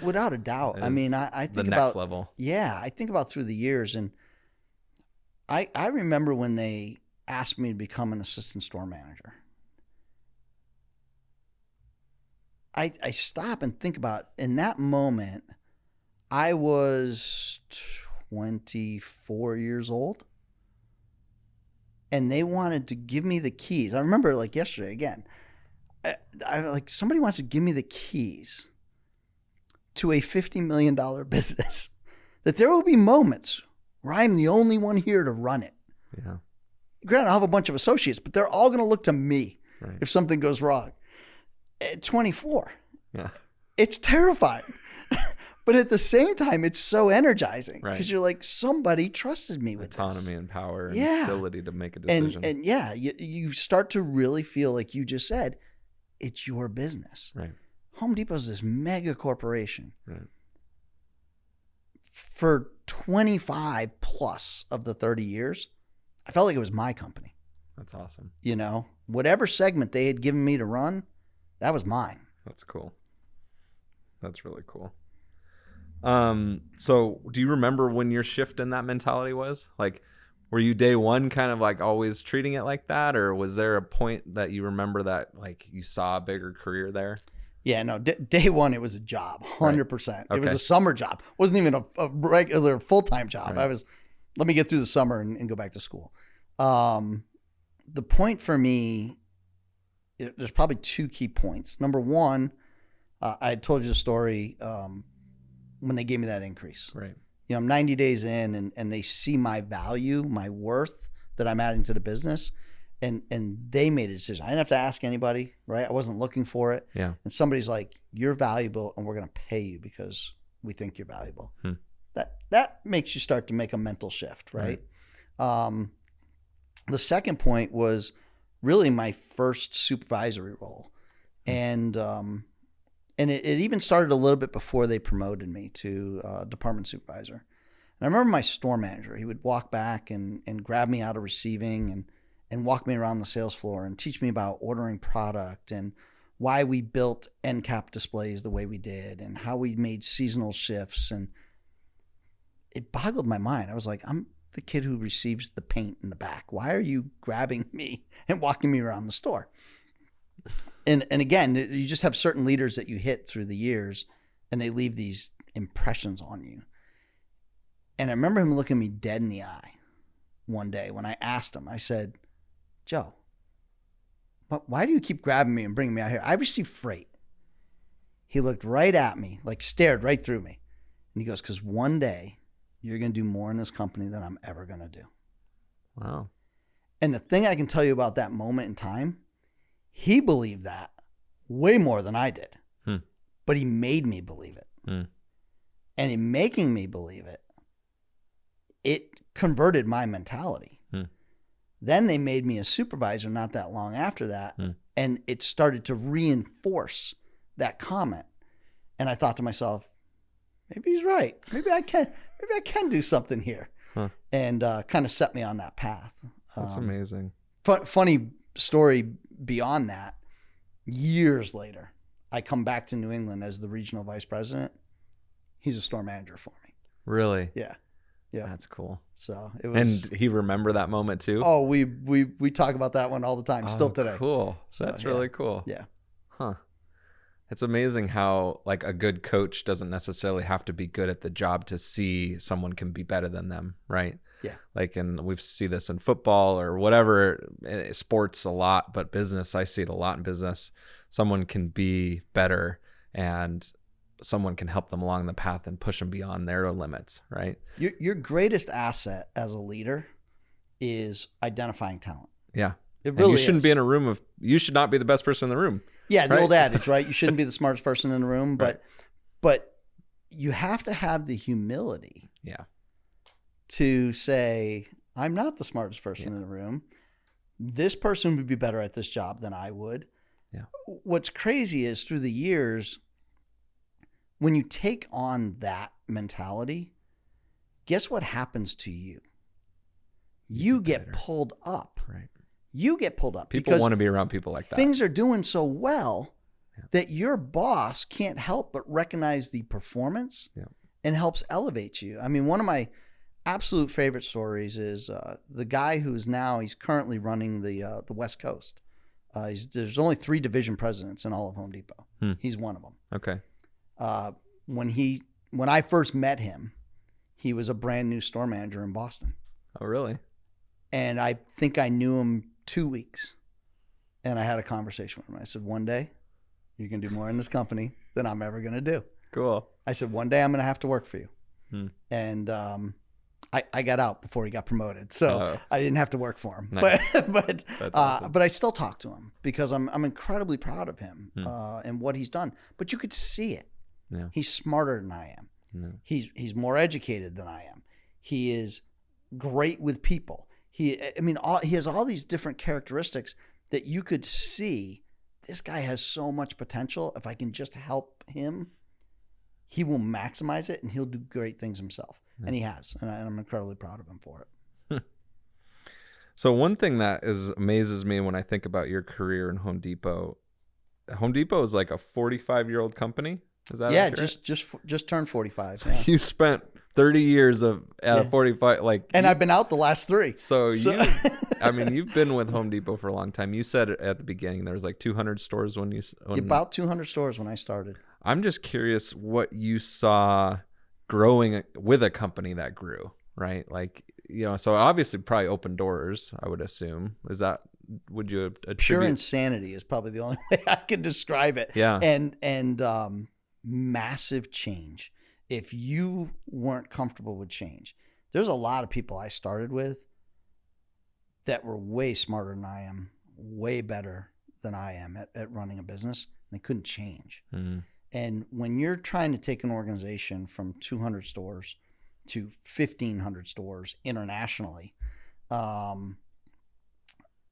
Without a doubt. I mean, I think the next level. Yeah. I think about through the years, and I remember when they asked me to become an assistant store manager. I stop and think about, in that moment, I was 24 years old, and they wanted to give me the keys. I remember like yesterday again, I like somebody wants to give me the keys to a $50 million business, that there will be moments where I'm the only one here to run it. Yeah. Granted, I'll have a bunch of associates, but they're all going to look to me if something goes wrong. At 24. Yeah. It's terrifying. But at the same time, it's so energizing because you're like, somebody trusted me with autonomy and power and ability to make a decision. And you start to really feel like you just said, it's your business. Right. Home Depot is this mega corporation. Right. For 25 plus of the 30 years, I felt like it was my company. That's awesome. Whatever segment they had given me to run, that was mine. That's cool. That's really cool. So do you remember when your shift in that mentality was? Like, were you day one kind of like always treating it like that? Or was there a point that you remember that like you saw a bigger career there? Yeah, no, day one, it was a job, 100%. Right. It was a summer job. It wasn't even a regular full-time job. Right. Let me get through the summer and go back to school. The point for me, there's probably two key points. Number one, I had told you the story when they gave me that increase. Right. I'm 90 days in and they see my value, my worth that I'm adding to the business. And they made a decision. I didn't have to ask anybody, right? I wasn't looking for it. Yeah. And somebody's like, you're valuable and we're going to pay you because we think you're valuable. That makes you start to make a mental shift, right? The second point was really my first supervisory role. And it even started a little bit before they promoted me to department supervisor. And I remember my store manager, he would walk back and grab me out of receiving and walk me around the sales floor and teach me about ordering product and why we built end cap displays the way we did and how we made seasonal shifts. And it boggled my mind. I was like, I'm the kid who receives the paint in the back. Why are you grabbing me and walking me around the store? And again, you just have certain leaders that you hit through the years and they leave these impressions on you. And I remember him looking me dead in the eye one day when I asked him, I said, Joe, why do you keep grabbing me and bringing me out here? I receive freight. He looked right at me, like stared right through me. And he goes, because one day you're going to do more in this company than I'm ever going to do. Wow. And the thing I can tell you about that moment in time, he believed that way more than I did. But he made me believe it. And in making me believe it, it converted my mentality. Then they made me a supervisor not that long after that. And it started to reinforce that comment. And I thought to myself, maybe he's right. Maybe I can do something here. and kind of set me on that path. That's amazing. Funny story beyond that. Years later, I come back to New England as the regional vice president. He's a store manager for me. Really? Yeah. Yeah. That's cool. So it was. And he remember that moment too? Oh, we talk about that one all the time, still today. Cool. So, that's really cool. Yeah. Huh. It's amazing how like a good coach doesn't necessarily have to be good at the job to see someone can be better than them, right? Yeah. Like, and we see this in football or whatever, sports a lot, but business, I see it a lot in business. Someone can be better and someone can help them along the path and push them beyond their limits, right? Your greatest asset as a leader is identifying talent. Yeah. It really and you shouldn't is. be in a room of, you should not be the best person in the room. Yeah, the right? old adage, right? You shouldn't be the smartest person in the room, Right. but you have to have the humility Yeah. to say, I'm not the smartest person in the room. This person would be better at this job than I would. Yeah. What's crazy is through the years, when you take on that mentality, guess what happens to you? You get better. pulled up. Right. You get pulled up. People because want to be around people like that. things are doing so well Yeah. that your boss can't help but recognize the performance Yeah. and helps elevate you. I mean, one of my absolute favorite stories is the guy he's currently running the West Coast. There's only 3 division presidents in all of Home Depot. He's one of them. Okay. When I first met him, he was a brand new store manager in Boston. Oh, really? And I think I knew him 2 weeks. And I had a conversation with him. I said, one day you can do more in this company than I'm ever going to do. Cool. I said, one day I'm going to have to work for you. And I got out before he got promoted. So I didn't have to work for him. Nice. But That's awesome. but I still talk to him because I'm incredibly proud of him and what he's done. But you could see it. Yeah. He's smarter than I am. No. He's more educated than I am. He is great with people. He has all these different characteristics that you could see. This guy has so much potential. If I can just help him, he will maximize it and he'll do great things himself. Yeah. And he has. And I'm incredibly proud of him for it. So one thing that amazes me when I think about your career in Home Depot is like a 45-year-old company. Is that accurate? just turned 45. So you spent 30 years of 45, and I've been out the last 3. So you've been with Home Depot for a long time. You said at the beginning there was like 200 stores when about 200 stores when I started. I'm just curious what you saw growing with a company that grew, right? Like, so obviously probably open doors, I would assume. Would you attribute? Pure insanity is probably the only way I can describe it. Yeah. And massive change. If you weren't comfortable with change, there's a lot of people I started with that were way smarter than I am, way better than I am at running a business. And they couldn't change. Mm-hmm. And when you're trying to take an organization from 200 stores to 1,500 stores internationally,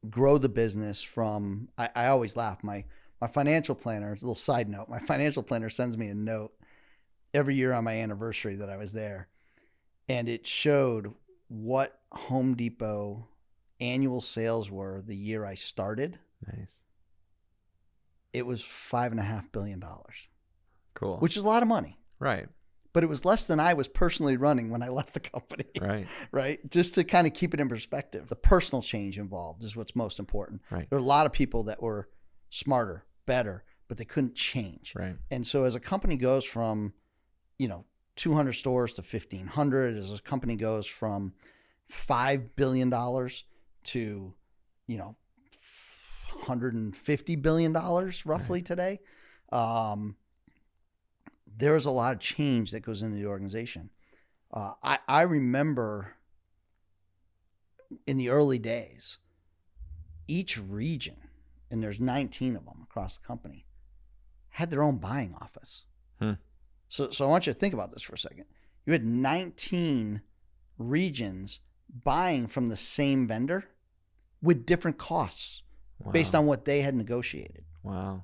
grow the business from, I always laugh, my financial planner, a little side note, my financial planner sends me a note every year on my anniversary that I was there. And it showed what Home Depot annual sales were the year I started. Nice. It was $5.5 billion. Cool. Which is a lot of money. Right. But it was less than I was personally running when I left the company. Right. Right. Just to kind of keep it in perspective. The personal change involved is what's most important. Right. There are a lot of people that were smarter, better, but they couldn't change. Right. And so as a company goes from, 200 stores to 1,500, as a company goes from $5 billion to, $150 billion roughly today. There's a lot of change that goes into the organization. I remember in the early days, each region, and there's 19 of them across the company, had their own buying office. So I want you to think about this for a second. You had 19 regions buying from the same vendor with different costs based on what they had negotiated. Wow.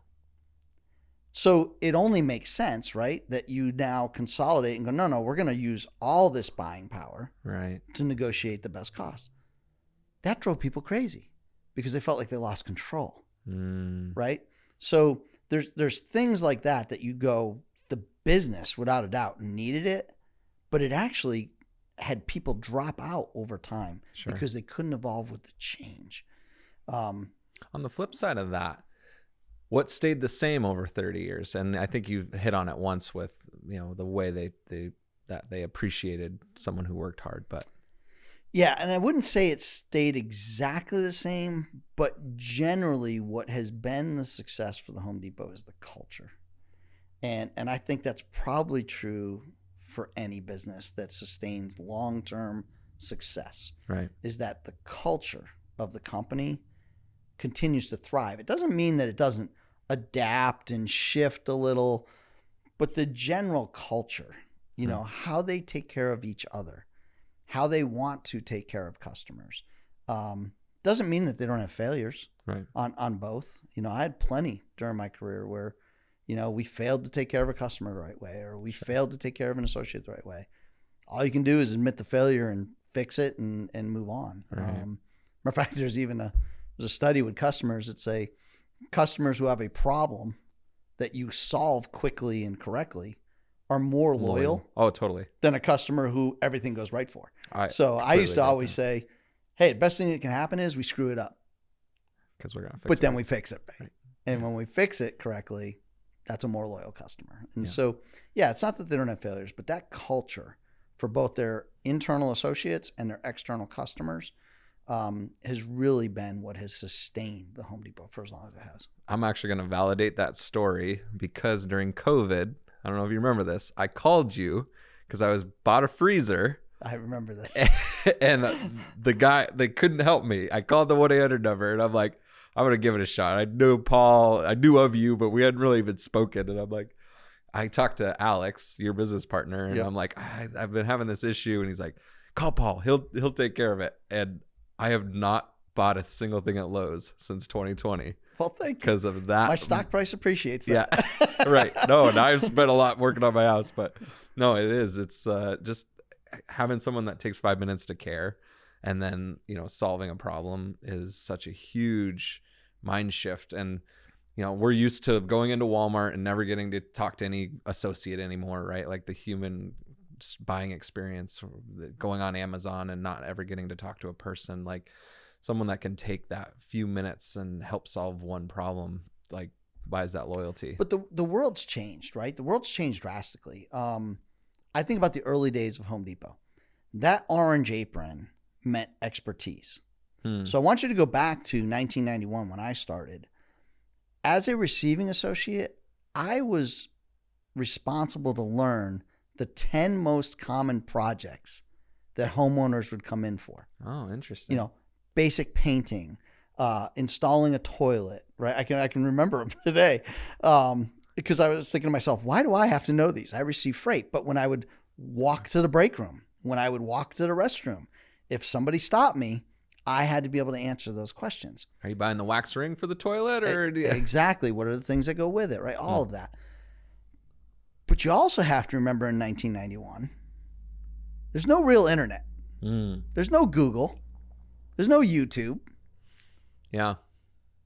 So it only makes sense, right, that you now consolidate and go, no, we're going to use all this buying power Right. to negotiate the best cost. That drove people crazy because they felt like they lost control, right? So there's things like that you go, the business without a doubt needed it, but it actually had people drop out over time because they couldn't evolve with the change. On the flip side of that, what stayed the same over 30 years? And I think you hit on it once with, the way they appreciated someone who worked hard, but. Yeah. And I wouldn't say it stayed exactly the same, but generally what has been the success for the Home Depot is the culture. And I think that's probably true for any business that sustains long-term success. Right. Is that the culture of the company continues to thrive. It doesn't mean that it doesn't adapt and shift a little, but the general culture, how they take care of each other, how they want to take care of customers, doesn't mean that they don't have failures on both. I had plenty during my career where, we failed to take care of a customer the right way, or we failed to take care of an associate the right way. All you can do is admit the failure and fix it and move on. Right. Matter of fact, there's a study with customers that say customers who have a problem that you solve quickly and correctly are more loyal. Oh, totally. Than a customer who everything goes right for. I used to always say, hey, the best thing that can happen is we screw it up. Because we're going to fix it. But then we fix it. Right? And when we fix it correctly, that's a more loyal customer. And so, it's not that they don't have failures, but that culture for both their internal associates and their external customers has really been what has sustained the Home Depot for as long as it has. I'm actually going to validate that story because during COVID, I don't know if you remember this, I called you because I bought a freezer. I remember this. And the guy, they couldn't help me. I called the 1-800 number and I'm like, I'm going to give it a shot. I knew Paul, I knew of you, but we hadn't really even spoken. And I'm like, I talked to Alex, your business partner, and I'm like, I've been having this issue. And he's like, call Paul. He'll take care of it. And I have not bought a single thing at Lowe's since 2020. Well, thank you. Because of that. My stock price appreciates that. Yeah, right. No, and I've spent a lot working on my house, but no, it is. It's just having someone that takes 5 minutes to care and then, solving a problem is such a huge mind shift. And, we're used to going into Walmart and never getting to talk to any associate anymore, right? Like the human buying experience, going on Amazon and not ever getting to talk to a person, like someone that can take that few minutes and help solve one problem, like buys that loyalty. But the world's changed, right? The world's changed drastically. I think about the early days of Home Depot. That orange apron meant expertise. So I want you to go back to 1991 when I started. As a receiving associate, I was responsible to learn the 10 most common projects that homeowners would come in for. Oh, interesting. Basic painting, installing a toilet, right? I can remember them today because I was thinking to myself, why do I have to know these? I receive freight. But when I would walk to the break room, when I would walk to the restroom, if somebody stopped me, I had to be able to answer those questions. Are you buying the wax ring for the toilet? Or Exactly. What are the things that go with it, right? All of that. But you also have to remember in 1991, there's no real internet. There's no Google. There's no YouTube. Yeah.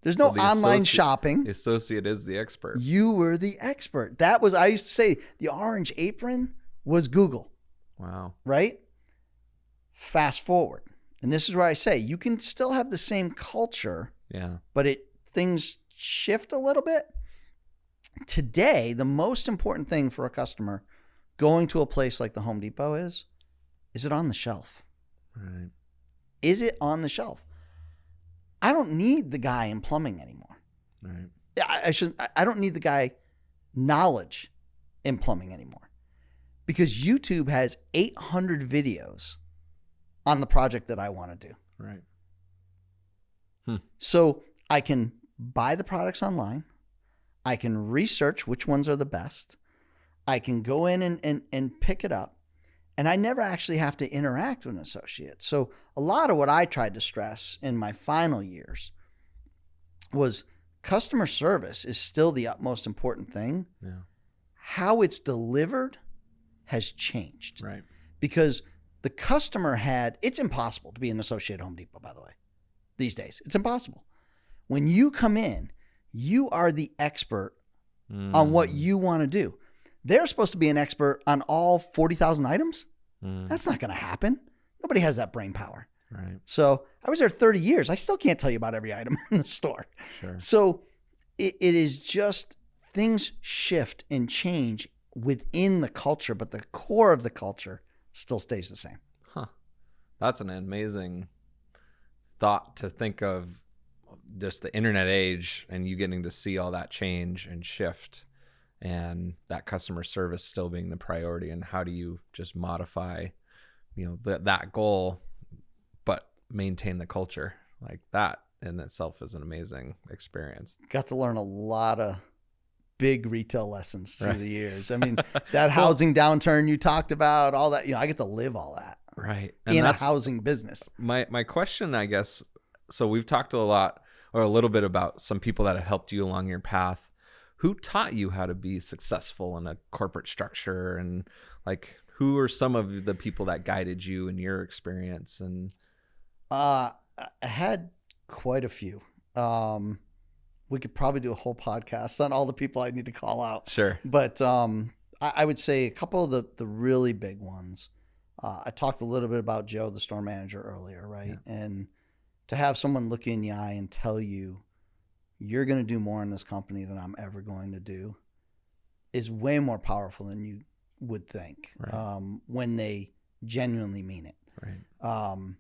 There's no online shopping. The associate is the expert. You were the expert. That was, I used to say, the orange apron was Google. Wow. Right? Fast forward. And this is where I say, you can still have the same culture. Yeah. But things shift a little bit. Today, the most important thing for a customer going to a place like the Home Depot is it on the shelf? Right. Is it on the shelf? I don't need the guy in plumbing anymore. Right. I don't need the guy knowledge in plumbing anymore because YouTube has 800 videos on the project that I want to do. Right. So I can buy the products online. I can research which ones are the best. I can go in and pick it up. And I never actually have to interact with an associate. So a lot of what I tried to stress in my final years was customer service is still the utmost important thing. Yeah. How it's delivered has changed. Right. Because the customer it's impossible to be an associate at Home Depot, by the way, these days. It's impossible. When you come in, you are the expert on what you want to do. They're supposed to be an expert on all 40,000 items. That's not going to happen. Nobody has that brain power. Right. So I was there 30 years. I still can't tell you about every item in the store. Sure. So it is just things shift and change within the culture, but the core of the culture still stays the same. Huh. That's an amazing thought to think of, just the internet age and you getting to see all that change and shift, and that customer service still being the priority, and how do you just modify, that goal, but maintain the culture. Like that in itself is an amazing experience. Got to learn a lot of big retail lessons through the years. I mean, that housing downturn you talked about, all that, I get to live all that. Right. And in a housing business. My question, I guess, so we've talked a lot or a little bit about some people that have helped you along your path. Who taught you how to be successful in a corporate structure, and like who are some of the people that guided you in your experience? And I had quite a few. We could probably do a whole podcast on all the people I need to call out. Sure. But I would say a couple of the really big ones. I talked a little bit about Joe, the store manager, earlier, right? Yeah. And to have someone look you in the eye and tell you, you're going to do more in this company than I'm ever going to do, is way more powerful than you would think. Right. When they genuinely mean it. Right.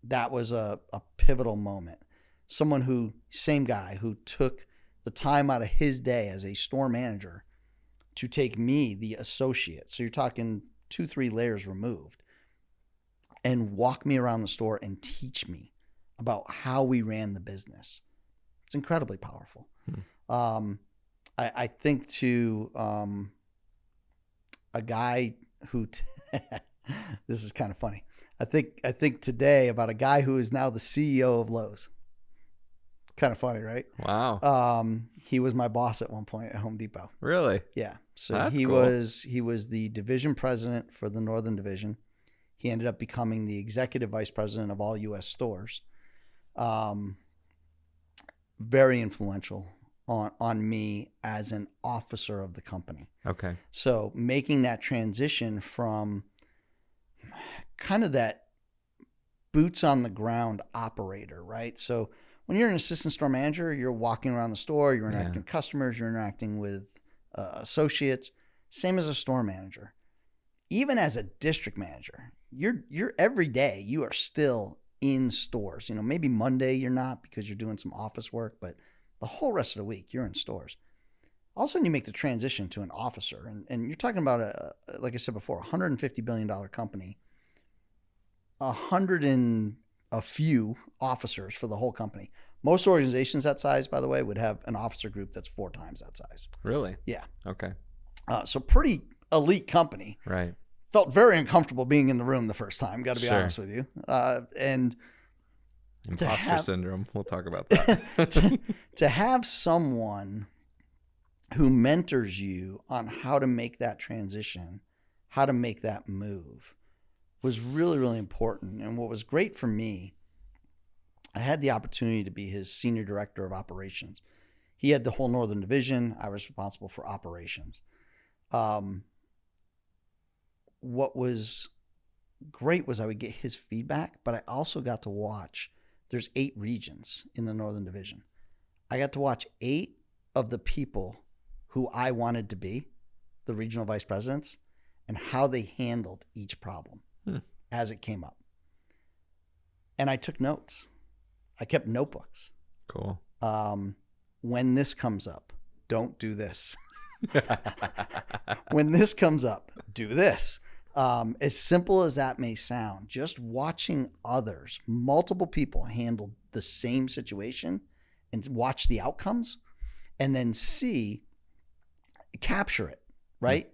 That was a pivotal moment. Someone same guy who took the time out of his day as a store manager to take me, the associate, so you're talking 2-3 layers removed, and walk me around the store and teach me about how we ran the business. It's incredibly powerful. I think to a guy who this is kind of funny. I think today about a guy who is now the CEO of Lowe's. Kind of funny, right? Wow. He was my boss at one point at Home Depot. Really? Yeah. So That's he cool. was the division president for the Northern Division. He ended up becoming the executive vice president of all U.S. stores. Very influential on me as an officer of the company. Okay. So making that transition from kind of that boots on the ground operator, right? So when you're an assistant store manager, you're walking around the store, you're interacting with customers, you're interacting with associates, same as a store manager. Even as a district manager, you're every day you are still in stores. Maybe Monday you're not because you're doing some office work, but the whole rest of the week you're in stores. All of a sudden you make the transition to an officer, and you're talking about like I said before, $150 billion company, 100 and a few officers for the whole company. Most organizations that size, by the way, would have an officer group that's 4 times that size. Really? Yeah. Okay. So pretty elite company. Right. Felt very uncomfortable being in the room the first time, got to be Sure. honest with you. And imposter syndrome. We'll talk about that. to have someone who mentors you on how to make that transition, how to make that move, was really, really important. And what was great for me, I had the opportunity to be his senior director of operations. He had the whole Northern Division. I was responsible for operations. What was great was I would get his feedback, but I also got to watch. There's 8 regions in the Northern Division. I got to watch 8 of the people who I wanted to be, the regional vice presidents, and how they handled each problem as it came up. And I took notes. I kept notebooks. Cool. When this comes up, don't do this. When this comes up, do this. As simple as that may sound, just watching others, multiple people handle the same situation and watch the outcomes and then capture it, right?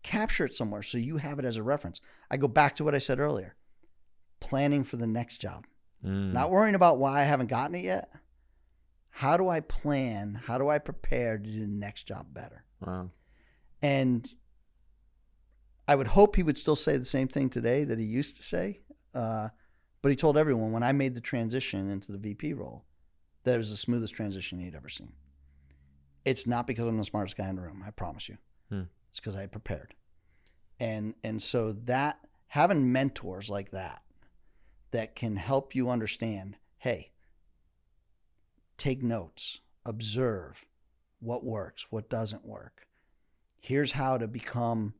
Capture it somewhere so you have it as a reference. I go back to what I said earlier, planning for the next job, not worrying about why I haven't gotten it yet. How do I plan? How do I prepare to do the next job better? Wow. And I would hope he would still say the same thing today that he used to say. But he told everyone when I made the transition into the VP role that it was the smoothest transition he'd ever seen. It's not because I'm the smartest guy in the room, I promise you. It's because I had prepared. And so that having mentors like that can help you understand, hey, take notes, observe what works, what doesn't work. Here's how to become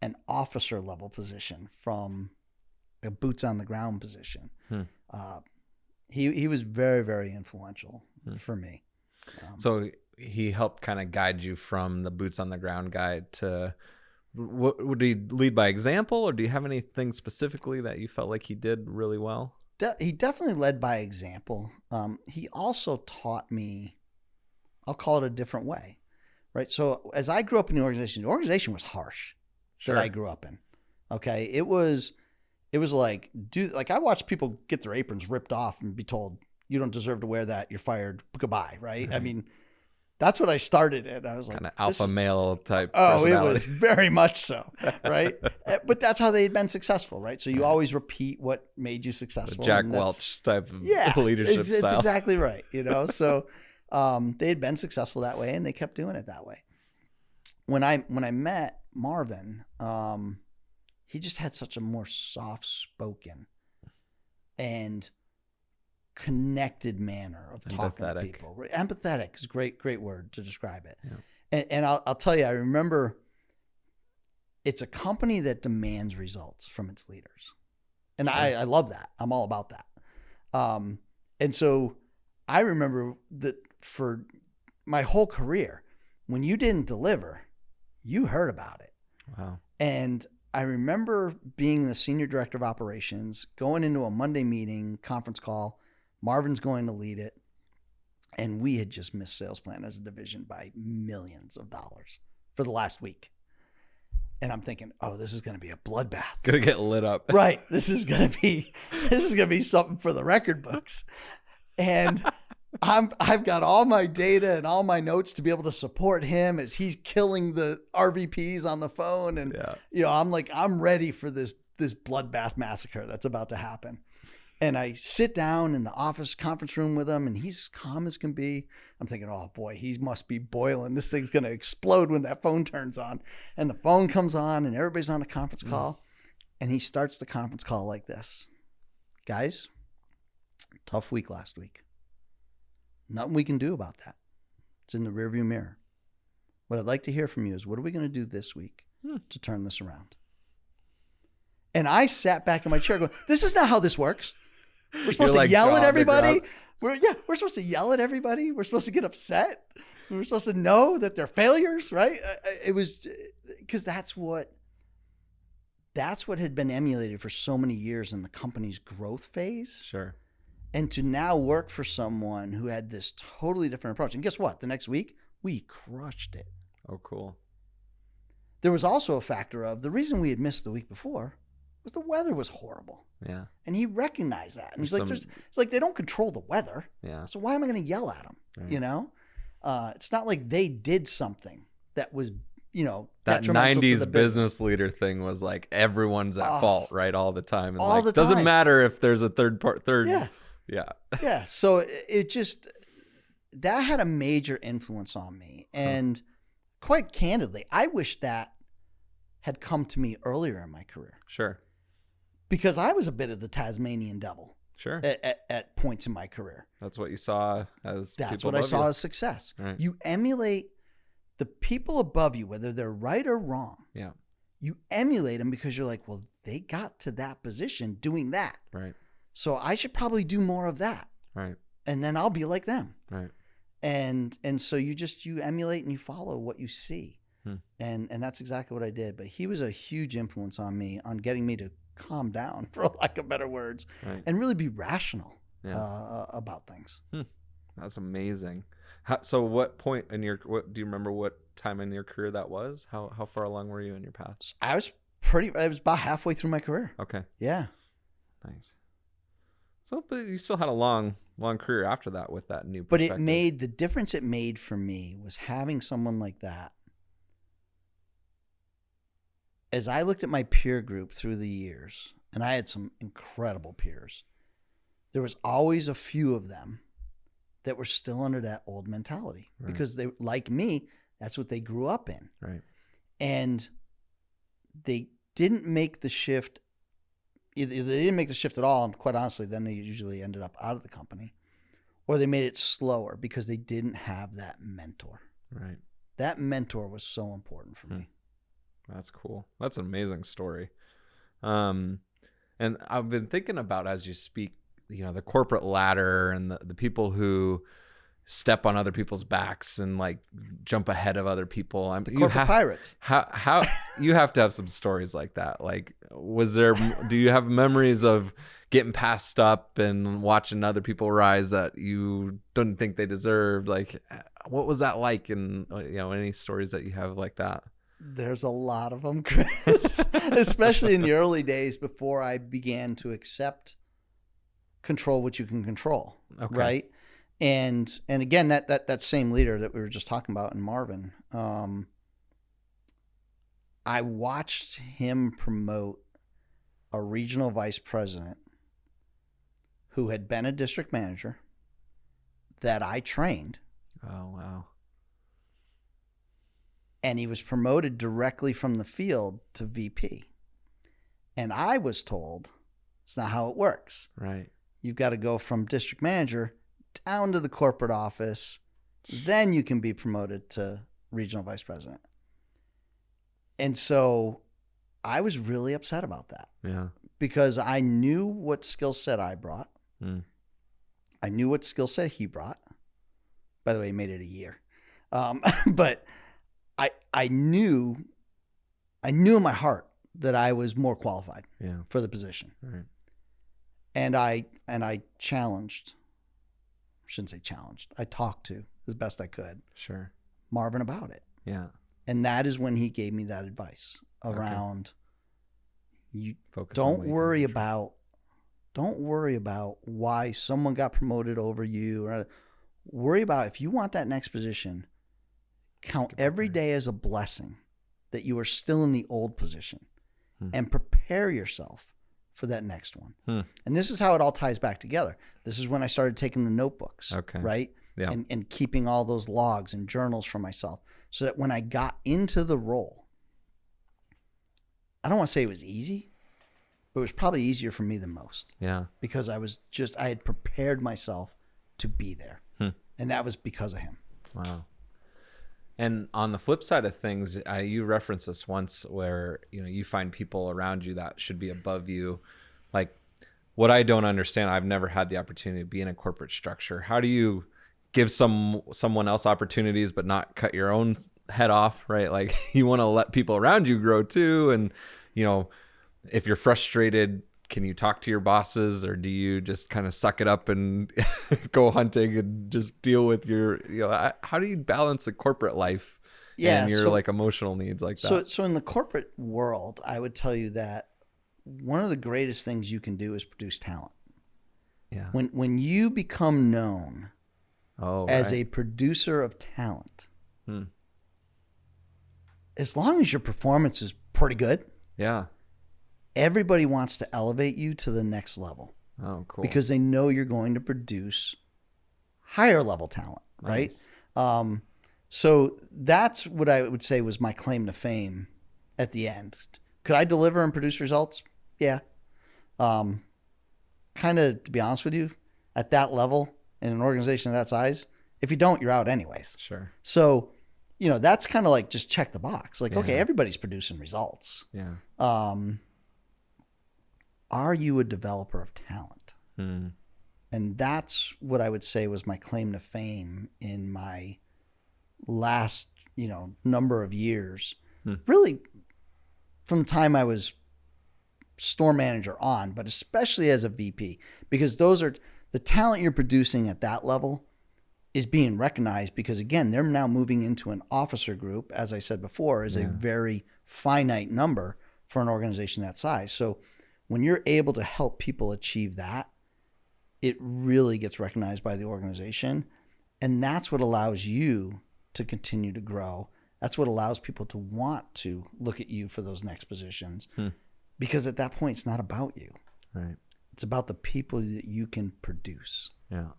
an officer level position from a boots on the ground position. He was very, very influential for me. So he helped kind of guide you from the boots on the ground guy to, would he lead by example, or do you have anything specifically that you felt like he did really well? He definitely led by example. He also taught me, I'll call it a different way, right? So as I grew up in the organization was harsh that I grew up in. Okay. It was like, I watched people get their aprons ripped off and be told, you don't deserve to wear that. You're fired. Goodbye. Right. I mean, that's what I started in. I was like, kind of alpha male type. Oh, it was very much so. Right. But that's how they had been successful. Right. So you always repeat what made you successful. The Jack Welch type of leadership style. It's exactly right. So they had been successful that way and they kept doing it that way. When I met Marvin, he just had such a more soft-spoken and connected manner of talking to people. Empathetic is a great word to describe it. Yeah. And I'll tell you, I remember it's a company that demands results from its leaders. And I love that. I'm all about that. And so I remember that for my whole career, when you didn't deliver, you heard about it. Wow. And I remember being the senior director of operations, going into a Monday meeting, conference call. Marvin's going to lead it. And we had just missed sales plan as a division by millions of dollars for the last week. And I'm thinking, oh, this is going to be a bloodbath. Gonna get lit up. Right. This is going to be something for the record books. And I've got all my data and all my notes to be able to support him as he's killing the RVPs on the phone. And, I'm like, I'm ready for this bloodbath massacre that's about to happen. And I sit down in the office conference room with him and he's calm as can be. I'm thinking, oh boy, he must be boiling. This thing's going to explode when that phone turns on. And the phone comes on and everybody's on a conference call. And he starts the conference call like this. Guys, tough week last week. Nothing we can do about that. It's in the rearview mirror. What I'd like to hear from you is, what are we going to do this week to turn this around? And I sat back in my chair going, this is not how this works. We're supposed to yell at everybody. We're supposed to yell at everybody. We're supposed to get upset. We're supposed to know that they're failures, right? It was because that's what had been emulated for so many years in the company's growth phase. Sure. And to now work for someone who had this totally different approach. And guess what? The next week, we crushed it. Oh, cool. There was also a factor of the reason we had missed the week before was the weather was horrible. Yeah. And he recognized that. And he's like, it's like they don't control the weather. Yeah. So why am I going to yell at them? Right. It's not like they did something that was, that 90s business leader thing was like everyone's at fault, right? All the time. And all the time. Doesn't matter if there's a third. Yeah. Yeah. Yeah. So it just, that had a major influence on me. And quite candidly, I wish that had come to me earlier in my career. Sure. Because I was a bit of the Tasmanian devil. Sure. At points in my career. That's what you saw as That's what I saw as success. Right. You emulate the people above you, whether they're right or wrong. Yeah. You emulate them because you're like, well, they got to that position doing that. Right. So I should probably do more of that. Right. And then I'll be like them. Right. And so you emulate and you follow what you see. And that's exactly what I did. But he was a huge influence on me, on getting me to calm down, for lack of better words, and really be rational about things. That's amazing. So what point in do you remember what time in your career that was? How far along were you in your path? I was about halfway through my career. Okay. Yeah. Nice. So, but you still had a long career after that with that new But perspective. the difference it made for me was having someone like that. As I looked at my peer group through the years, and I had some incredible peers, there was always a few of them that were still under that old mentality because they, like me, that's what they grew up in. Right. And they didn't make the shift. Either they didn't make the shift at all, and quite honestly, then they usually ended up out of the company, or they made it slower because they didn't have that mentor. Right. That mentor was so important for me. That's cool. That's an amazing story. And I've been thinking about, as you speak, the corporate ladder and the people who step on other people's backs and like jump ahead of other people. The corporate pirates. How you have to have some stories like that. Like, do you have memories of getting passed up and watching other people rise that you didn't think they deserved? Like, what was that like? And any stories that you have like that? There's a lot of them, Chris, especially in the early days before I began to control what you can control. Okay. Right. And again, that same leader that we were just talking about in Marvin, I watched him promote a regional vice president who had been a district manager that I trained. Oh, wow. And he was promoted directly from the field to VP. And I was told it's not how it works. Right. You've got to go from district manager down to the corporate office. Then you can be promoted to regional vice president. And so I was really upset about that. Yeah. Because I knew what skill set I brought. I knew what skill set he brought. By the way, he made it a year. But I knew in my heart that I was more qualified for the position. Right. And I challenged, I shouldn't say challenged, I talked to as best I could. Sure. Marvin about it. Yeah. And that is when he gave me that advice around you focus don't worry about why someone got promoted over you, or worry about if you want that next position, count every day as a blessing that you are still in the old position and prepare yourself for that next one. And this is how it all ties back together. This is when I started taking the notebooks, right? Yeah. And keeping all those logs and journals for myself so that when I got into the role, I don't want to say it was easy, but it was probably easier for me than most. Yeah. Because I had prepared myself to be there. And that was because of him. Wow. And on the flip side of things, you referenced this once where, you find people around you that should be above you. Like, what I don't understand, I've never had the opportunity to be in a corporate structure. How do you give someone else opportunities but not cut your own head off, right? Like, you want to let people around you grow too. And, if you're frustrated, can you talk to your bosses, or do you just kind of suck it up and go hunting and just deal with your, how do you balance the corporate life and your like emotional needs like that? So in the corporate world, I would tell you that one of the greatest things you can do is produce talent. Yeah. When you become known as a producer of talent, as long as your performance is pretty good, everybody wants to elevate you to the next level. Oh, cool. Because they know you're going to produce higher level talent, right? Nice. So that's what I would say was my claim to fame at the end. Could I deliver and produce results? Yeah. Kind of, to be honest with you, at that level in an organization of that size, if you don't, you're out anyways. Sure. So, that's kind of like just check the box. Like, okay, everybody's producing results. Yeah. Are you a developer of talent? And that's what I would say was my claim to fame in my last, number of years. Really from the time I was store manager on, but especially as a VP, because those are the talent you're producing at that level is being recognized because, again, they're now moving into an officer group, as I said before, is a very finite number for an organization that size. So when you're able to help people achieve that, it really gets recognized by the organization. And that's what allows you to continue to grow. That's what allows people to want to look at you for those next positions. Because at that point, it's not about you. Right. It's about the people that you can produce. Yeah.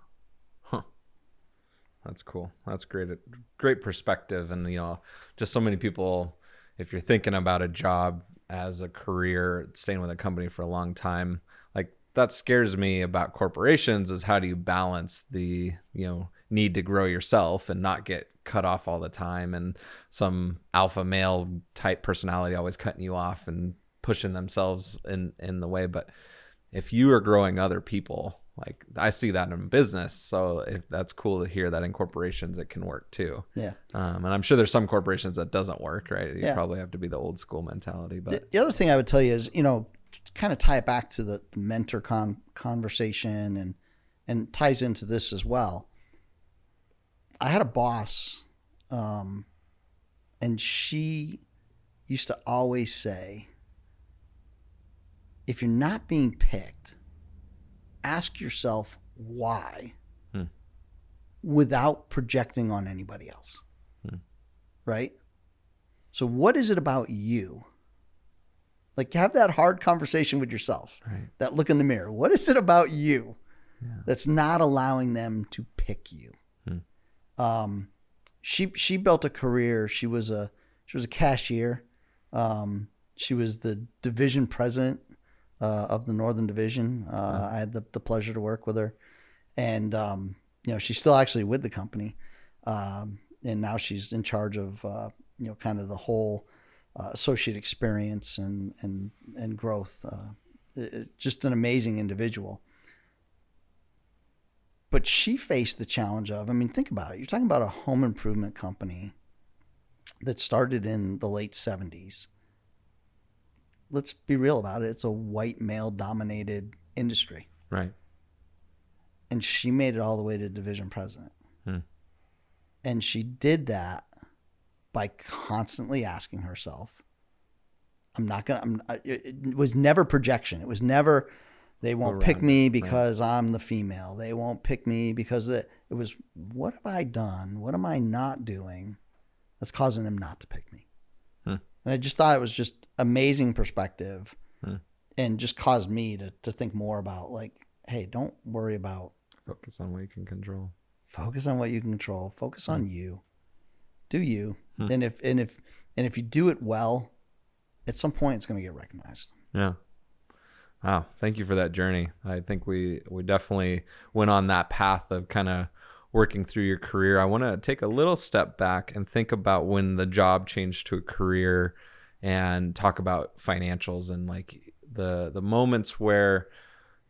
Huh. That's cool. That's great. Great perspective. And, just so many people, if you're thinking about a job as a career, staying with a company for a long time, like that scares me about corporations is how do you balance the, need to grow yourself and not get cut off all the time, and some alpha male type personality always cutting you off and pushing themselves in the way. But if you are growing other people, like I see that in business. So if that's cool to hear that in corporations, it can work too. Yeah. And I'm sure there's some corporations that doesn't work, right? You probably have to be the old school mentality. But the other thing I would tell you is, kind of tie it back to the mentor conversation and ties into this as well. I had a boss, and she used to always say, if you're not being picked, ask yourself why without projecting on anybody else. Right? So what is it about you? Like, have that hard conversation with yourself, right? That look in the mirror. What is it about you that's not allowing them to pick you? She built a career. She was a cashier. She was the division president of the Northern Division. I had the pleasure to work with her, and she's still actually with the company, and now she's in charge of kind of the whole associate experience and growth. Just an amazing individual. But she faced the challenge of, think about it. You're talking about a home improvement company that started in the late 70s. Let's be real about it. It's a white male dominated industry. Right. And she made it all the way to division president. And she did that by constantly asking herself, it was never projection. It was never, they won't pick me because I'm the female. They won't pick me because it was, what have I done? What am I not doing that's causing them not to pick me? And I just thought it was just amazing perspective and just caused me to think more about, like, hey, don't worry about. Focus on what you can control. Focus on what you can control. Focus on you. Do you. And if you do it well, at some point it's going to get recognized. Yeah. Wow. Thank you for that journey. I think we definitely went on that path of kind of working through your career. I want to take a little step back and think about when the job changed to a career and talk about financials and like the moments where,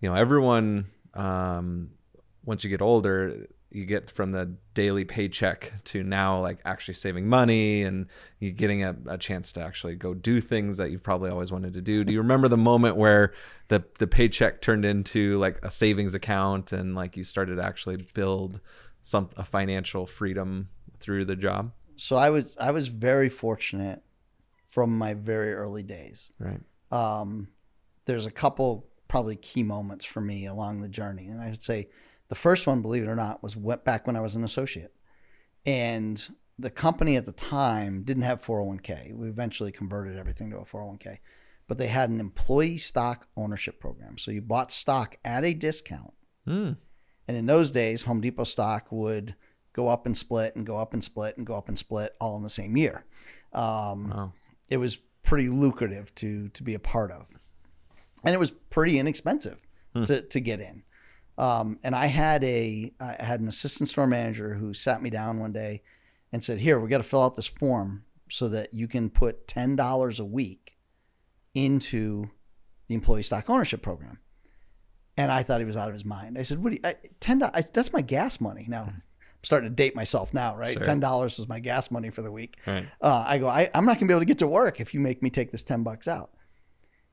everyone, once you get older, you get from the daily paycheck to now like actually saving money and you getting a chance to actually go do things that you've probably always wanted to do. Do you remember the moment where the paycheck turned into like a savings account and like you started to actually build a financial freedom through the job? So I was very fortunate from my very early days. Right. There's a couple probably key moments for me along the journey. And I would say the first one, believe it or not, was back when I was an associate. And the company at the time didn't have 401k. We eventually converted everything to a 401k. But they had an employee stock ownership program. So you bought stock at a discount. And in those days, Home Depot stock would go up and split and go up and split and go up and split all in the same year. Wow. It was pretty lucrative to be a part of. And it was pretty inexpensive to get in. And I had an assistant store manager who sat me down one day and said, here, we got to fill out this form so that you can put $10 a week into the employee stock ownership program. And I thought he was out of his mind. I said, $10, that's my gas money. Now, I'm starting to date myself now, right? Sure. $10 was my gas money for the week. Right. I go, I'm not going to be able to get to work if you make me take this $10 out.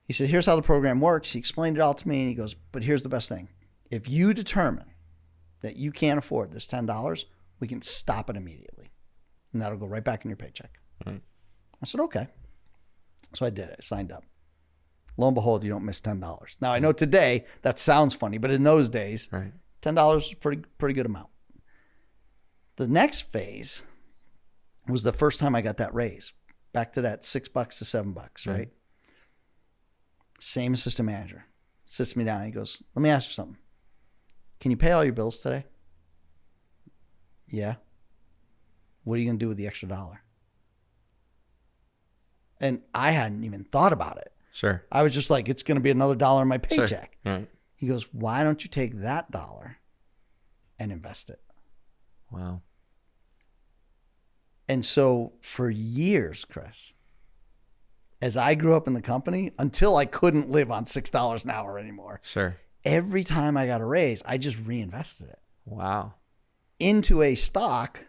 He said, here's how the program works. He explained it all to me. And he goes, but here's the best thing. If you determine that you can't afford this $10, we can stop it immediately. And that'll go right back in your paycheck. Right. I said, okay. So I did it. I signed up. Lo and behold, you don't miss $10. Now, I know today that sounds funny, but in those days, Right. $10 was a pretty good amount. The next phase was the first time I got that raise. Back to that $6 to $7, right? Same assistant manager sits me down. He goes, let me ask you something. Can you pay all your bills today? Yeah. What are you going to do with the extra $1? And I hadn't even thought about it. Sure. I was just like, it's going to be another $1 in my paycheck. Sure. Right. He goes, why don't you take that $1 and invest it? Wow. And so for years, Chris, as I grew up in the company, until I couldn't live on $6 an hour anymore, Sure. every time I got a raise, I just reinvested it Wow. into a stock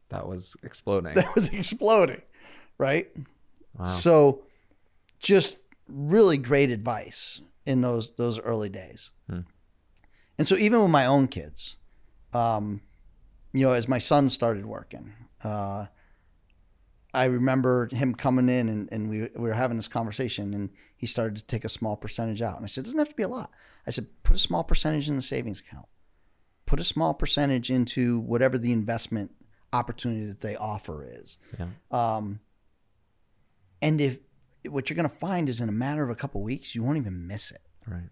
That was exploding. that was exploding, right? Wow. So just really great advice in those early days. And so even with my own kids, as my son started working, I remember him coming in and we were having this conversation, and he started to take a small percentage out. And I said, it doesn't have to be a lot. I said, put a small percentage in the savings account. Put a small percentage into whatever the investment opportunity that they offer is. Yeah. And if what you're going to find is in a matter of a couple of weeks, you won't even miss it. Right.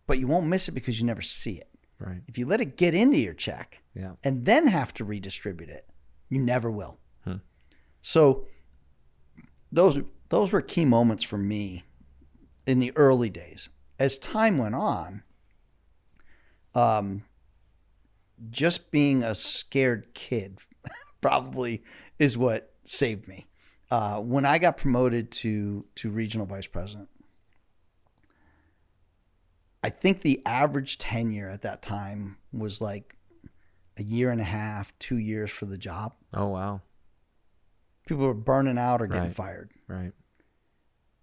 But you won't miss it because you never see it. Right. If you let it get into your check Yeah. and then have to redistribute it, you never will. Hmm. So those were key moments for me in the early days. As time went on, just being a scared kid probably is what saved me. When I got promoted to regional vice president, I think the average tenure at that time was like a year and a half, 2 years for the job. Oh, wow. People were burning out or getting Right. fired. Right.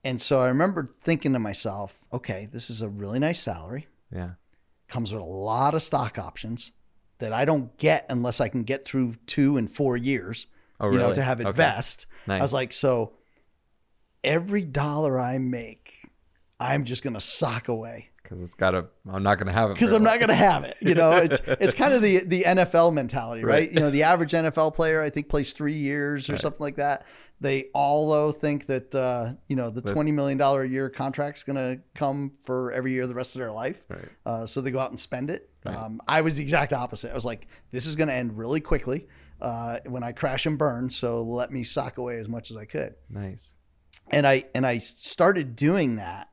And so I remember thinking to myself, okay, this is a really nice salary. Yeah. Comes with a lot of stock options that I don't get unless I can get through 2 and 4 years, Oh, really? to have it Okay. vest. Nice. I was like, so every dollar I make, I'm just going to sock away. Because I'm not going to have it. Because I'm not going to have it. It's kind of the NFL mentality, right? The average NFL player, I think, plays 3 years or something like that. They all, though, think that, the $20 million a year contract's going to come for every year the rest of their life. Right. So they go out and spend it. Right. I was the exact opposite. I was like, this is going to end really quickly when I crash and burn. So let me sock away as much as I could. Nice. And I started doing that,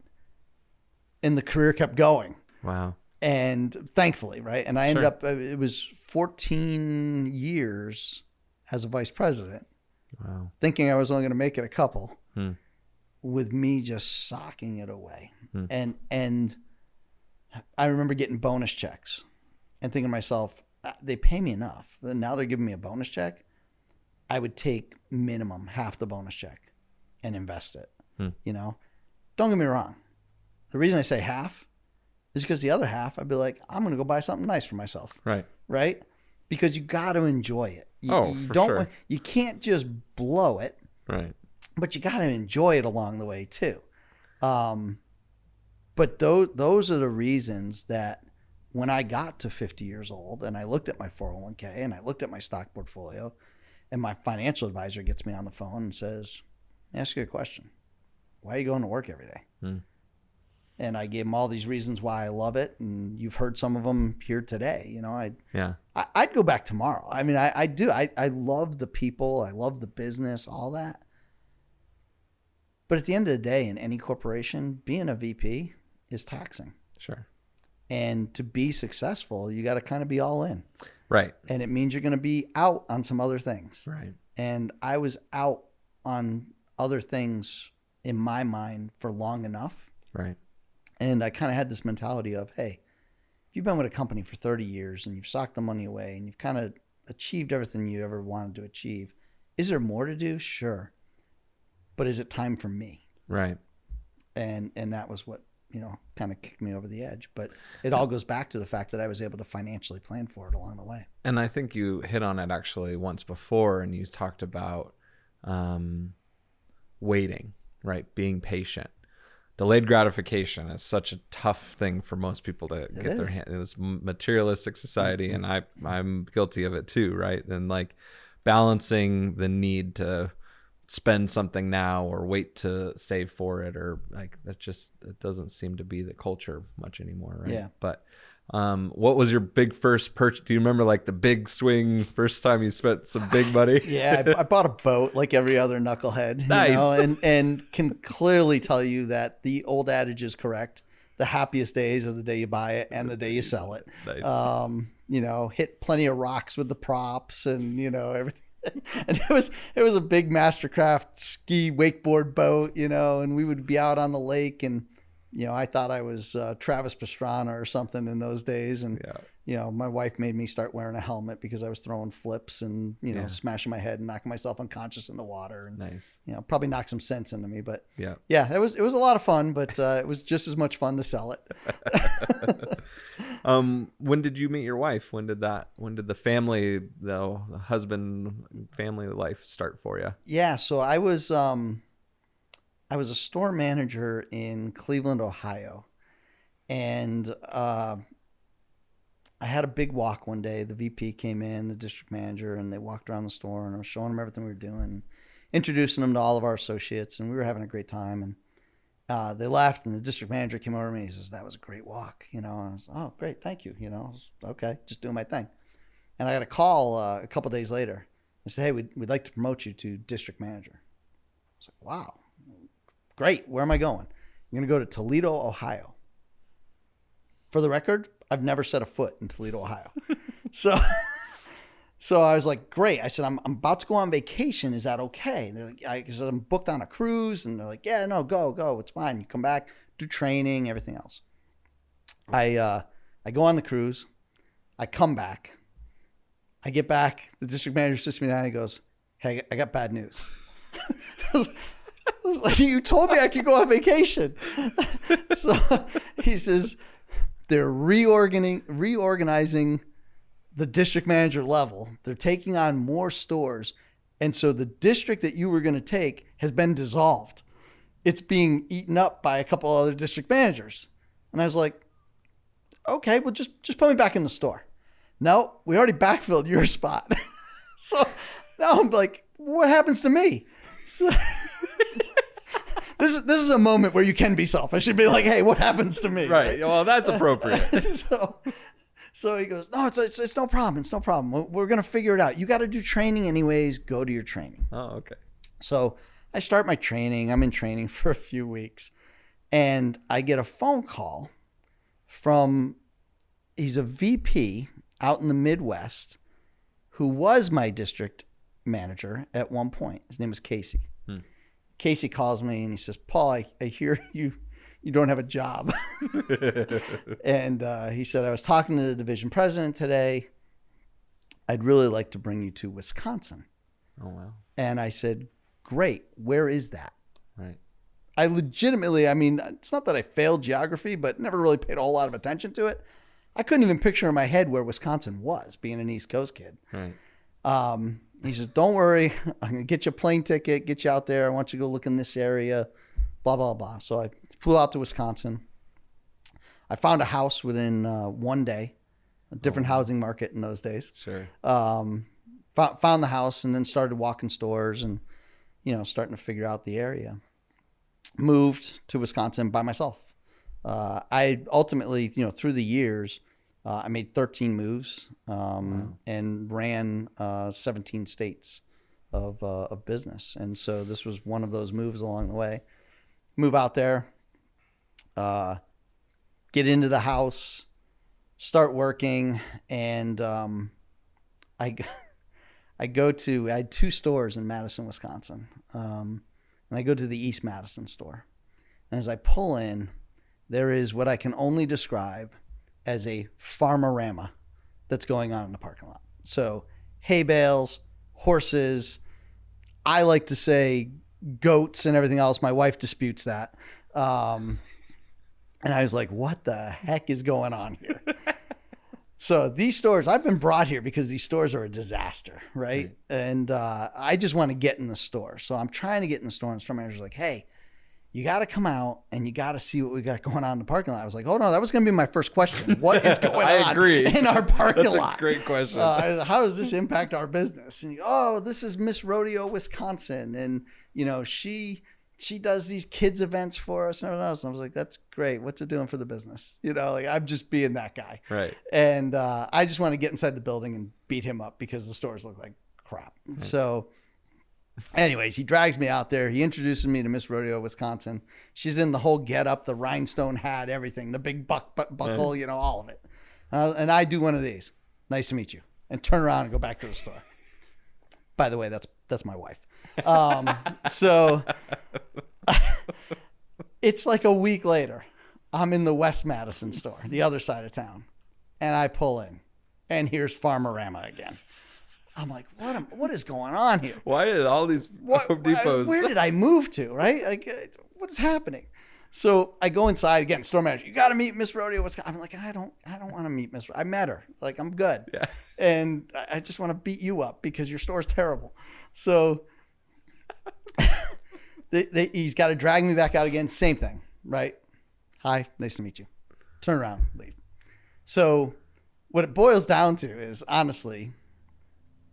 and the career kept going. Wow. And thankfully, right? And I ended up, it was 14 years as a vice president, Wow. thinking I was only going to make it a couple, Hmm. with me just socking it away. Hmm. And I remember getting bonus checks and thinking to myself, they pay me enough. Now they're giving me a bonus check. I would take minimum half the bonus check and invest it. Hmm. Don't get me wrong. The reason I say half is because the other half, I'd be like, I'm going to go buy something nice for myself. Right. Right? Because you got to enjoy it. For sure. You can't just blow it, Right. but you got to enjoy it along the way too. But those are the reasons that when I got to 50 years old and I looked at my 401k and I looked at my stock portfolio, and my financial advisor gets me on the phone and says, ask you a question. Why are you going to work every day? Hmm. And I gave him all these reasons why I love it. And you've heard some of them here today. I'd go back tomorrow. I mean, I do. I love the people. I love the business, all that. But at the end of the day, in any corporation, being a VP is taxing. Sure. And to be successful, you got to kind of be all in. Right. And it means you're going to be out on some other things. Right. And I was out on other things in my mind for long enough. Right. And I kind of had this mentality of, hey, if you've been with a company for 30 years and you've socked the money away and you've kind of achieved everything you ever wanted to achieve, is there more to do? Sure. But is it time for me? Right. And that was what, kind of kicked me over the edge. But it all goes back to the fact that I was able to financially plan for it along the way. And I think you hit on it actually once before, and you talked about waiting, right? Being patient. delayed gratification is such a tough thing for most people to get their hand in this materialistic society. And I'm guilty of it too. Right. And like balancing the need to spend something now or wait to save for it, or like it doesn't seem to be the culture much anymore. Right. Yeah. But what was your big first purchase? Do you remember like the big swing first time you spent some big money? Yeah, I bought a boat like every other knucklehead. Nice. You know, and can clearly tell you that the old adage is correct. The happiest days are the day you buy it and the day you sell it. Nice. You know, hit plenty of rocks with the props and, you know, everything. And it was a big Mastercraft ski wakeboard boat, you know, and we would be out on the lake, and you know, I thought I was Travis Pastrana or something in those days. And, you know, my wife made me start wearing a helmet because I was throwing flips and, you know, smashing my head and knocking myself unconscious in the water. And, nice. You know, probably knocked some sense into me. But yeah, it was a lot of fun, but it was just as much fun to sell it. When did you meet your wife? When did the family, the husband family life start for you? Yeah. So I was a store manager in Cleveland, Ohio, and I had a big walk one day. The VP came in, the district manager, and they walked around the store, and I was showing them everything we were doing, introducing them to all of our associates, and we were having a great time. And they left, and the district manager came over to me. He says, "That was a great walk," you know. And I was, "Oh, great, thank you." You know, I was, okay, just doing my thing. And I got a call a couple days later. They said, "Hey, we'd like to promote you to district manager." I was like, "Wow. Great. Where am I going?" "I'm going to go to Toledo, Ohio." For the record, I've never set a foot in Toledo, Ohio. So I was like, great. I said, I'm about to go on vacation. Is that okay? They're like, I said, I'm booked on a cruise. And they're like, yeah, no, go. It's fine. You come back, do training, everything else. I go on the cruise. I come back. I get back. The district manager sits me down and he goes, "Hey, I got bad news." Like, you told me I could go on vacation. So he says they're reorganizing the district manager level. They're taking on more stores. And so the district that you were going to take has been dissolved. It's being eaten up by a couple other district managers. And I was like, okay, well, just put me back in the store. No, we already backfilled your spot. So now I'm like, what happens to me? So This is a moment where you can be selfish. You'd be like, "Hey, what happens to me?" Right. Well, that's appropriate. So he goes, "No, it's no problem. It's no problem. We're gonna figure it out. You got to do training anyways. Go to your training." Oh, okay. So I start my training. I'm in training for a few weeks, and I get a phone call from he's a VP out in the Midwest who was my district manager at one point. His name is Casey. Casey calls me and he says, "Paul, I hear you don't have a job." And he said, "I was talking to the division president today. I'd really like to bring you to Wisconsin." Oh, wow. And I said, "Great. Where is that?" Right. I legitimately, I mean, it's not that I failed geography, but never really paid a whole lot of attention to it. I couldn't even picture in my head where Wisconsin was, being an East Coast kid. Right. He says, "Don't worry. I'm going to get you a plane ticket, get you out there. I want you to go look in this area, blah, blah, blah." So I flew out to Wisconsin. I found a house within 1 day, a different housing market in those days. Sure. Found the house and then started walking stores and, you know, starting to figure out the area. Moved to Wisconsin by myself. I ultimately, you know, through the years, I made 13 moves and ran 17 states of business. And so this was one of those moves along the way. Move out there, get into the house, start working. And I had 2 stores in Madison, Wisconsin. And I go to the East Madison store. And as I pull in, there is what I can only describe as a farmerama that's going on in the parking lot. So hay bales, horses, I like to say goats and everything else. My wife disputes that. And I was like, what the heck is going on here? So these stores, I've been brought here because these stores are a disaster, right? And I just want to get in the store. So I'm trying to get in the store, and the store manager's like, "Hey, you got to come out and you got to see what we got going on in the parking lot. I was like, oh no, that was going to be my first question. What is going on in our parking lot? That's a great question. How does this impact our business? And this is Miss Rodeo, Wisconsin. And, she does these kids events for us and everything else. And I was like, that's great. What's it doing for the business? I'm just being that guy. Right. And I just want to get inside the building and beat him up because the stores look like crap. Right. So anyways, he drags me out there. He introduces me to Miss Rodeo, Wisconsin. She's in the whole get up, the rhinestone hat, everything, the big buckle, all of it. And I do one of these. Nice to meet you. And turn around and go back to the store. By the way, that's my wife. So it's like a week later. I'm in the West Madison store, the other side of town. And I pull in. And here's Farmerama again. I'm like, what is going on here? Why did all these Home Depots? Where did I move to, right? Like, what's happening? So I go inside again, store manager, you got to meet Miss Rodeo, Wisconsin. I'm like, I don't want to meet Miss Rodeo. I met her. Like, I'm good. Yeah. And I just want to beat you up because your store's terrible. So he's got to drag me back out again. Same thing, right? Hi, nice to meet you. Turn around, leave. So what it boils down to is, honestly,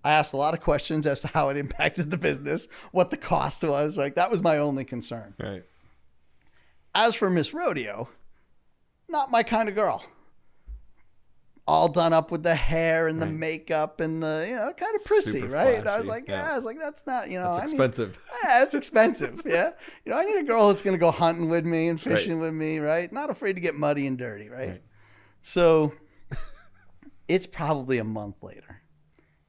I asked a lot of questions as to how it impacted the business, what the cost was. Like, that was my only concern. Right. As for Miss Rodeo, not my kind of girl. All done up with the hair and the makeup and the, kind of prissy, super right? flashy. I was like, that's not, That's expensive. It's expensive. Yeah. I need a girl that's going to go hunting with me and fishing with me, right? Not afraid to get muddy and dirty, right? So it's probably a month later.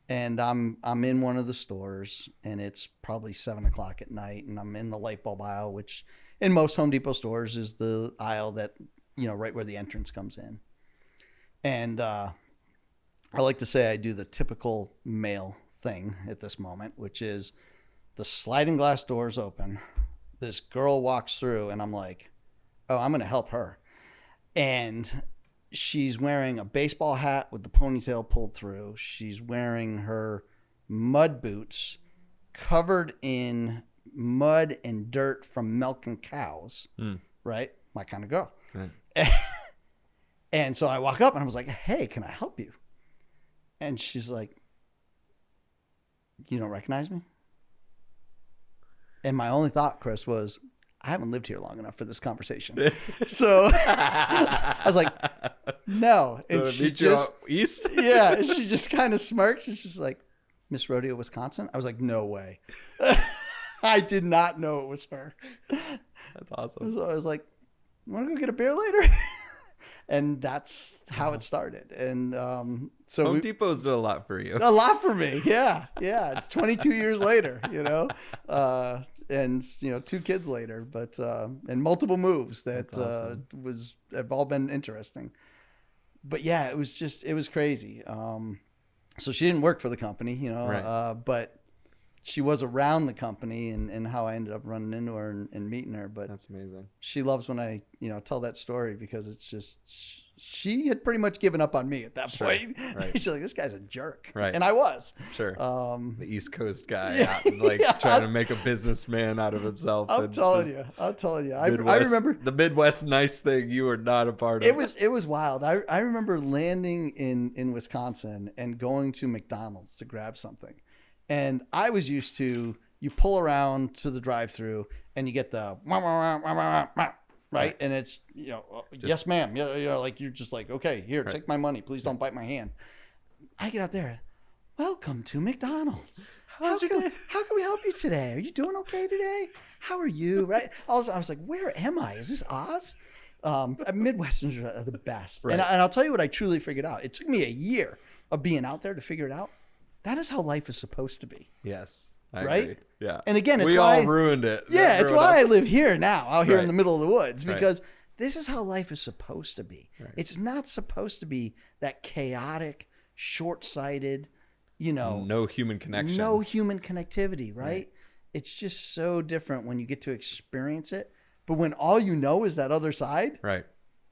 And I'm in one of the stores, and it's probably 7:00 at night, and I'm in the light bulb aisle, which in most Home Depot stores is the aisle that, right where the entrance comes in. And I like to say I do the typical male thing at this moment, which is the sliding glass doors open. This girl walks through, and I'm like, oh, I'm going to help her. And she's wearing a baseball hat with the ponytail pulled through. She's wearing her mud boots covered in mud and dirt from milking cows, right? My kind of girl. Right. And so I walk up and I was like, hey, can I help you? And she's like, you don't recognize me? And my only thought, Chris, was, I haven't lived here long enough for this conversation. So I was like, no. And so she just, east? Yeah. And she just kind of smirks. And she's like, Miss Rodeo, Wisconsin? I was like, no way. I did not know it was her. That's awesome. So I was like, want to go get a beer later? And that's how it started. And so Home Depot's did a lot for you. A lot for me. Yeah. Yeah. It's 22 years later, and 2 kids later, but and multiple moves that awesome. Have all been interesting. But yeah, it was crazy. So she didn't work for the company, right. But she was around the company, and how I ended up running into her and meeting her. But that's amazing. She loves when I, tell that story, because it's just, she had pretty much given up on me at that point. Right. She's like, this guy's a jerk. Right. And I was. Sure. The East Coast guy, Yeah, trying to make a businessman out of himself. I'm telling you. I remember the Midwest nice thing you were not a part of. It was wild. I remember landing in Wisconsin and going to McDonald's to grab something. And I was used to, you pull around to the drive-thru and you get the wah, wah, wah, wah, wah, right? And it's, yes, ma'am. Like, you're just like, okay, here, take my money. Please don't bite my hand. I get out there. Welcome to McDonald's. How can we help you today? Are you doing okay today? How are you? Right? I was like, where am I? Is this Oz? Midwesterners are the best. Right. And I'll tell you what I truly figured out. It took me a year of being out there to figure it out. That is how life is supposed to be. Yes. I right? agree. Yeah. And again, it's we why all ruined it. Yeah, it's why I live here now, out here in the middle of the woods, Right. because this is how life is supposed to be. Right. It's not supposed to be that chaotic, short-sighted, no human connection. No human connectivity, right? It's just so different when you get to experience it. But when all you know is that other side, right?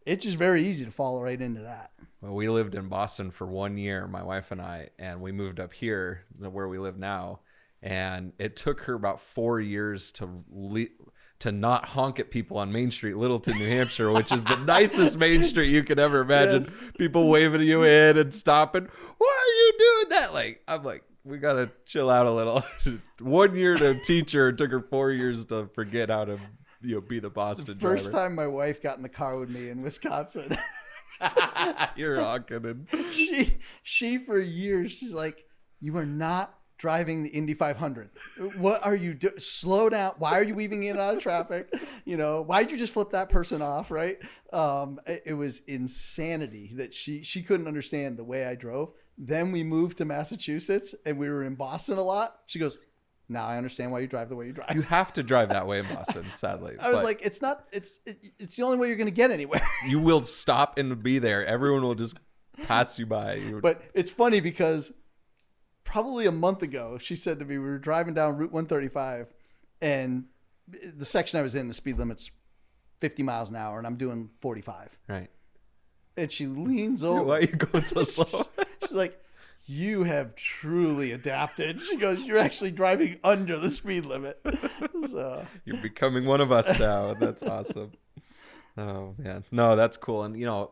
It's just very easy to fall right into that. Well, we lived in Boston for 1 year, my wife and I, and we moved up here where we live now. And it took her about 4 years to to not honk at people on Main Street, Littleton, New Hampshire, which is the nicest Main Street you could ever imagine. Yes. People waving you in and stopping. Why are you doing that? Like, I'm like, we got to chill out a little. 1 year to teach her. It took her 4 years to forget how to be the Boston driver. First time my wife got in the car with me in Wisconsin. You're honking. And she for years, she's like, you are not driving the Indy 500. What are you doing? Slow down. Why are you weaving in and out of traffic? Why'd you just flip that person off? Right. It was insanity that she couldn't understand the way I drove. Then we moved to Massachusetts and we were in Boston a lot. She goes, now I understand why you drive the way you drive. You have to drive that way in Boston, sadly. I was like, it's the only way you're going to get anywhere. You will stop and be there. Everyone will just pass you by. But it's funny because probably a month ago, she said to me, we were driving down Route 135 and the section I was in, the speed limit's 50 miles an hour and I'm doing 45. Right. And she leans over. Why are you going so slow? She's like, you have truly adapted. She goes, you're actually driving under the speed limit. So you're becoming one of us now. That's awesome. Oh, man. No, that's cool. And,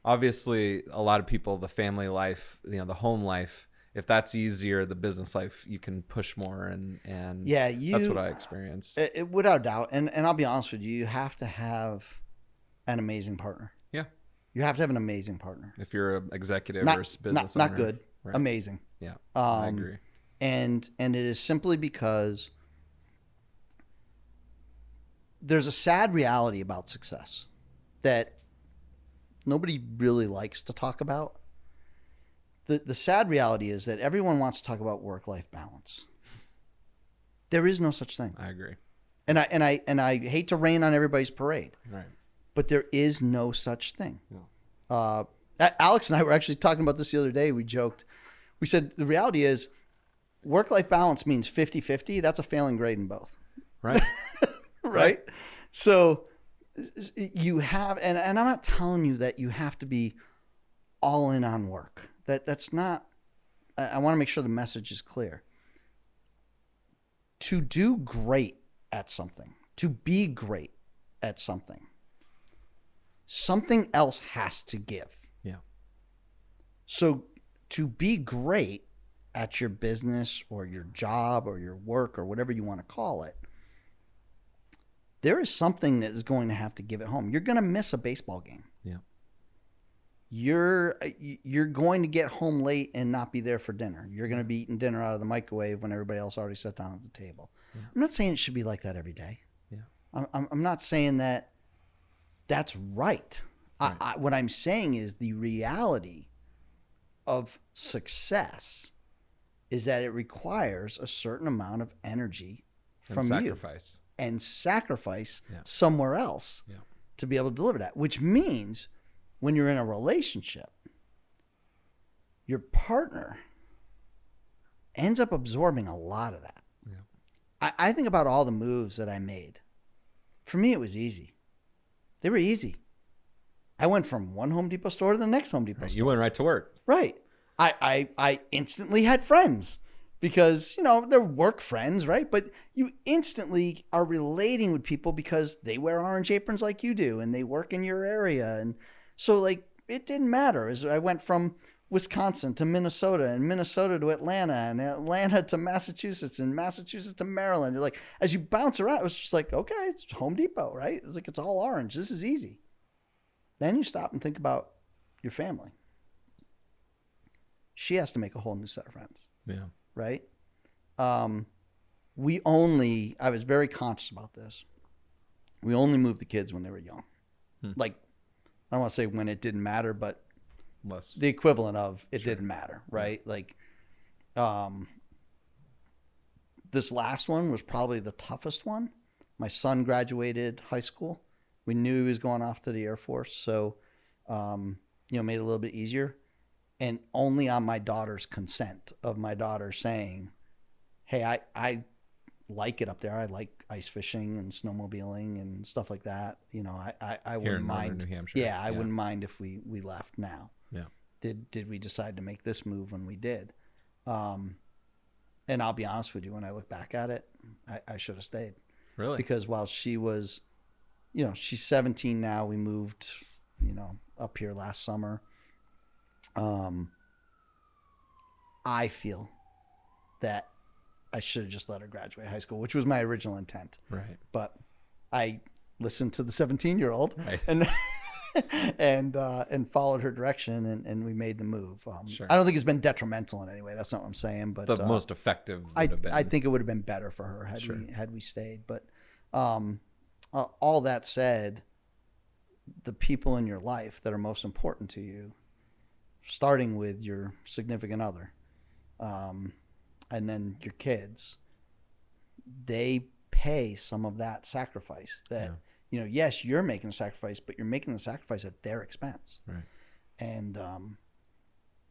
obviously a lot of people, the family life, the home life, if that's easier, the business life, you can push more. And that's what I experienced. Without doubt. And I'll be honest with you, you have to have an amazing partner. Yeah. You have to have an amazing partner. If you're an executive or business owner. Not good. Right. Amazing. Yeah, I agree. And it is simply because there's a sad reality about success that nobody really likes to talk about. The sad reality is that everyone wants to talk about work-life balance. There is no such thing. I agree. And I hate to rain on everybody's parade. Right. But there is no such thing. No. Alex and I were actually talking about this the other day. We joked. We said the reality is work-life balance means 50-50. That's a failing grade in both. Right. Right? So you have, and I'm not telling you that you have to be all in on work. That's not, I want to make sure the message is clear. To do great at something, to be great at something else has to give. Yeah. So to be great at your business or your job or your work or whatever you want to call it, there is something that is going to have to give it home. You're going to miss a baseball game. Yeah. You're going to get home late and not be there for dinner. You're going to be eating dinner out of the microwave when everybody else already sat down at the table. Yeah. I'm not saying it should be like that every day. Yeah. I'm not saying that that's right. What I'm saying is the reality of success is that it requires a certain amount of energy from you and sacrifice somewhere else to be able to deliver that, which means when you're in a relationship, your partner ends up absorbing a lot of that. Yeah. I think about all the moves that I made. For me, it was easy. They were easy. I went from one Home Depot store to the next Home Depot store. You went right to work. Right. I instantly had friends because, they're work friends, right? But you instantly are relating with people because they wear orange aprons like you do and they work in your area. And so it didn't matter. As I went from Wisconsin to Minnesota and Minnesota to Atlanta and Atlanta to Massachusetts and Massachusetts to Maryland. As you bounce around, it was just like, okay, it's Home Depot, right? It's like, it's all orange. This is easy. Then you stop and think about your family. She has to make a whole new set of friends. Yeah. Right? I was very conscious about this. We only moved the kids when they were young. I don't want to say when it didn't matter, but the equivalent of it didn't matter, right? This last one was probably the toughest one. My son graduated high school. We knew he was going off to the Air Force, so made it a little bit easier. And only on my daughter's consent of my daughter saying, hey, I like it up there. I like ice fishing and snowmobiling and stuff like that. I wouldn't mind. New Hampshire. Yeah, I wouldn't mind if we left now. Yeah. Did we decide to make this move when we did? And I'll be honest with you, when I look back at it, I should have stayed. Really? Because while she was, she's 17 now. We moved, up here last summer. I feel that I should have just let her graduate high school, which was my original intent. Right. But I listened to the 17-year-old Right. and followed her direction, and we made the move. Sure. I don't think it's been detrimental in any way. That's not what I'm saying. But The most effective would have been. I think it would have been better for her had we stayed. But all that said, the people in your life that are most important to you, starting with your significant other, and then your kids, they pay some of that sacrifice that, yes, you're making a sacrifice, but you're making the sacrifice at their expense. Right. And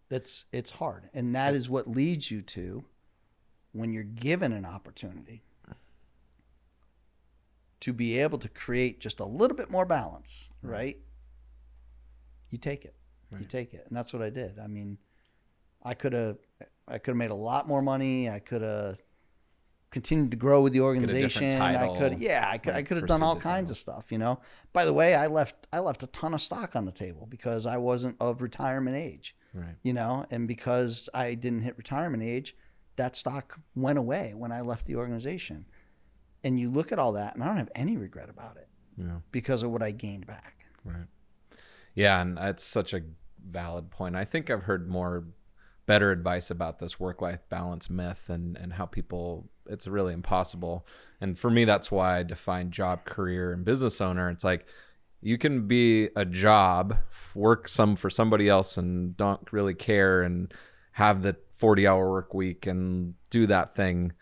it's hard. And that is what leads you to, when you're given an opportunity to be able to create just a little bit more balance, right? You take it. Right. You take it. And that's what I did. I mean, I could have made a lot more money. I could have continued to grow with the organization. I could have done all kinds of stuff, By the way, I left a ton of stock on the table because I wasn't of retirement age. Right. And because I didn't hit retirement age, that stock went away when I left the organization. And you look at all that, and I don't have any regret about it. Yeah. Because of what I gained back. Right. Yeah, and that's such a valid point. I think I've heard better advice about this work-life balance myth and how it's really impossible. And for me, that's why I define job, career, and business owner. It's like you can be a job, work for somebody else and don't really care and have the 40-hour work week and do that thing.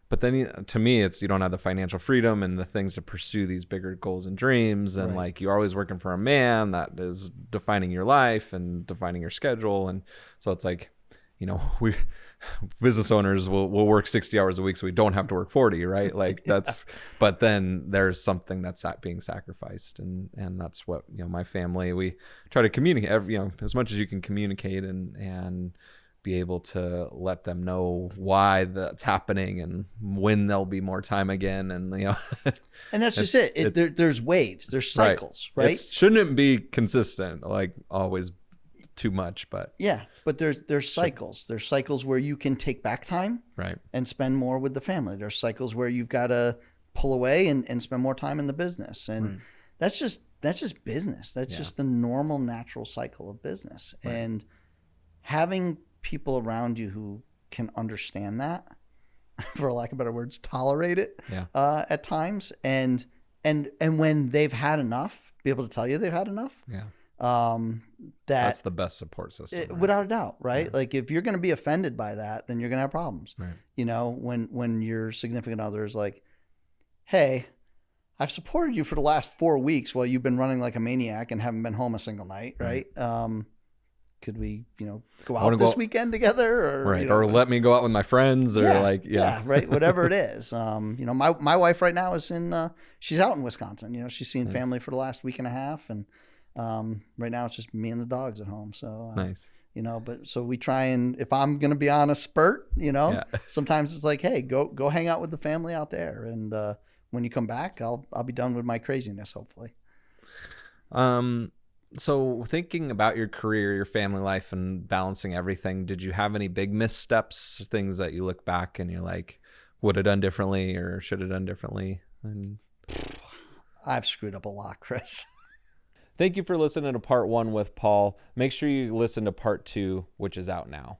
But then to me, it's you don't have the financial freedom and the things to pursue these bigger goals and dreams. And like you're always working for a man that is defining your life and defining your schedule. And so it's like, we business owners will work 60 hours a week so we don't have to work 40, right? Like that's, but then there's something that's being sacrificed. And that's what, my family, we try to communicate, as much as you can communicate and be able to let them know why that's happening and when there'll be more time again. And, and that's just it. There's waves, there's cycles, right? Shouldn't it be consistent, like always too much, but but there's cycles. There's cycles where you can take back time and spend more with the family. There's cycles where you've got to pull away and spend more time in the business. And that's just business. That's just the normal, natural cycle of business. And having people around you who can understand that, for lack of better words, tolerate it at times, and when they've had enough, be able to tell you they've had enough. That's the best support system, without a doubt, right? Like if you're going to be offended by that, then you're going to have problems. When your significant other is like, "Hey, I've supported you for the last 4 weeks while you've been running like a maniac and haven't been home a single night, right? Could we, go out this weekend together, or or let me go out with my friends, or right, whatever it is. My wife right now is she's out in Wisconsin. She's seen family for the last week and a half, and right now it's just me and the dogs at home. So nice. But so we try, and if I'm gonna be on a spurt, sometimes it's like, hey, go hang out with the family out there, and when you come back, I'll be done with my craziness, hopefully. So thinking about your career, your family life, and balancing everything, did you have any big missteps, things that you look back and you're like, would have done differently or should have done differently? And I've screwed up a lot, Chris. Thank you for listening to part 1 with Paul. Make sure you listen to part 2, which is out now.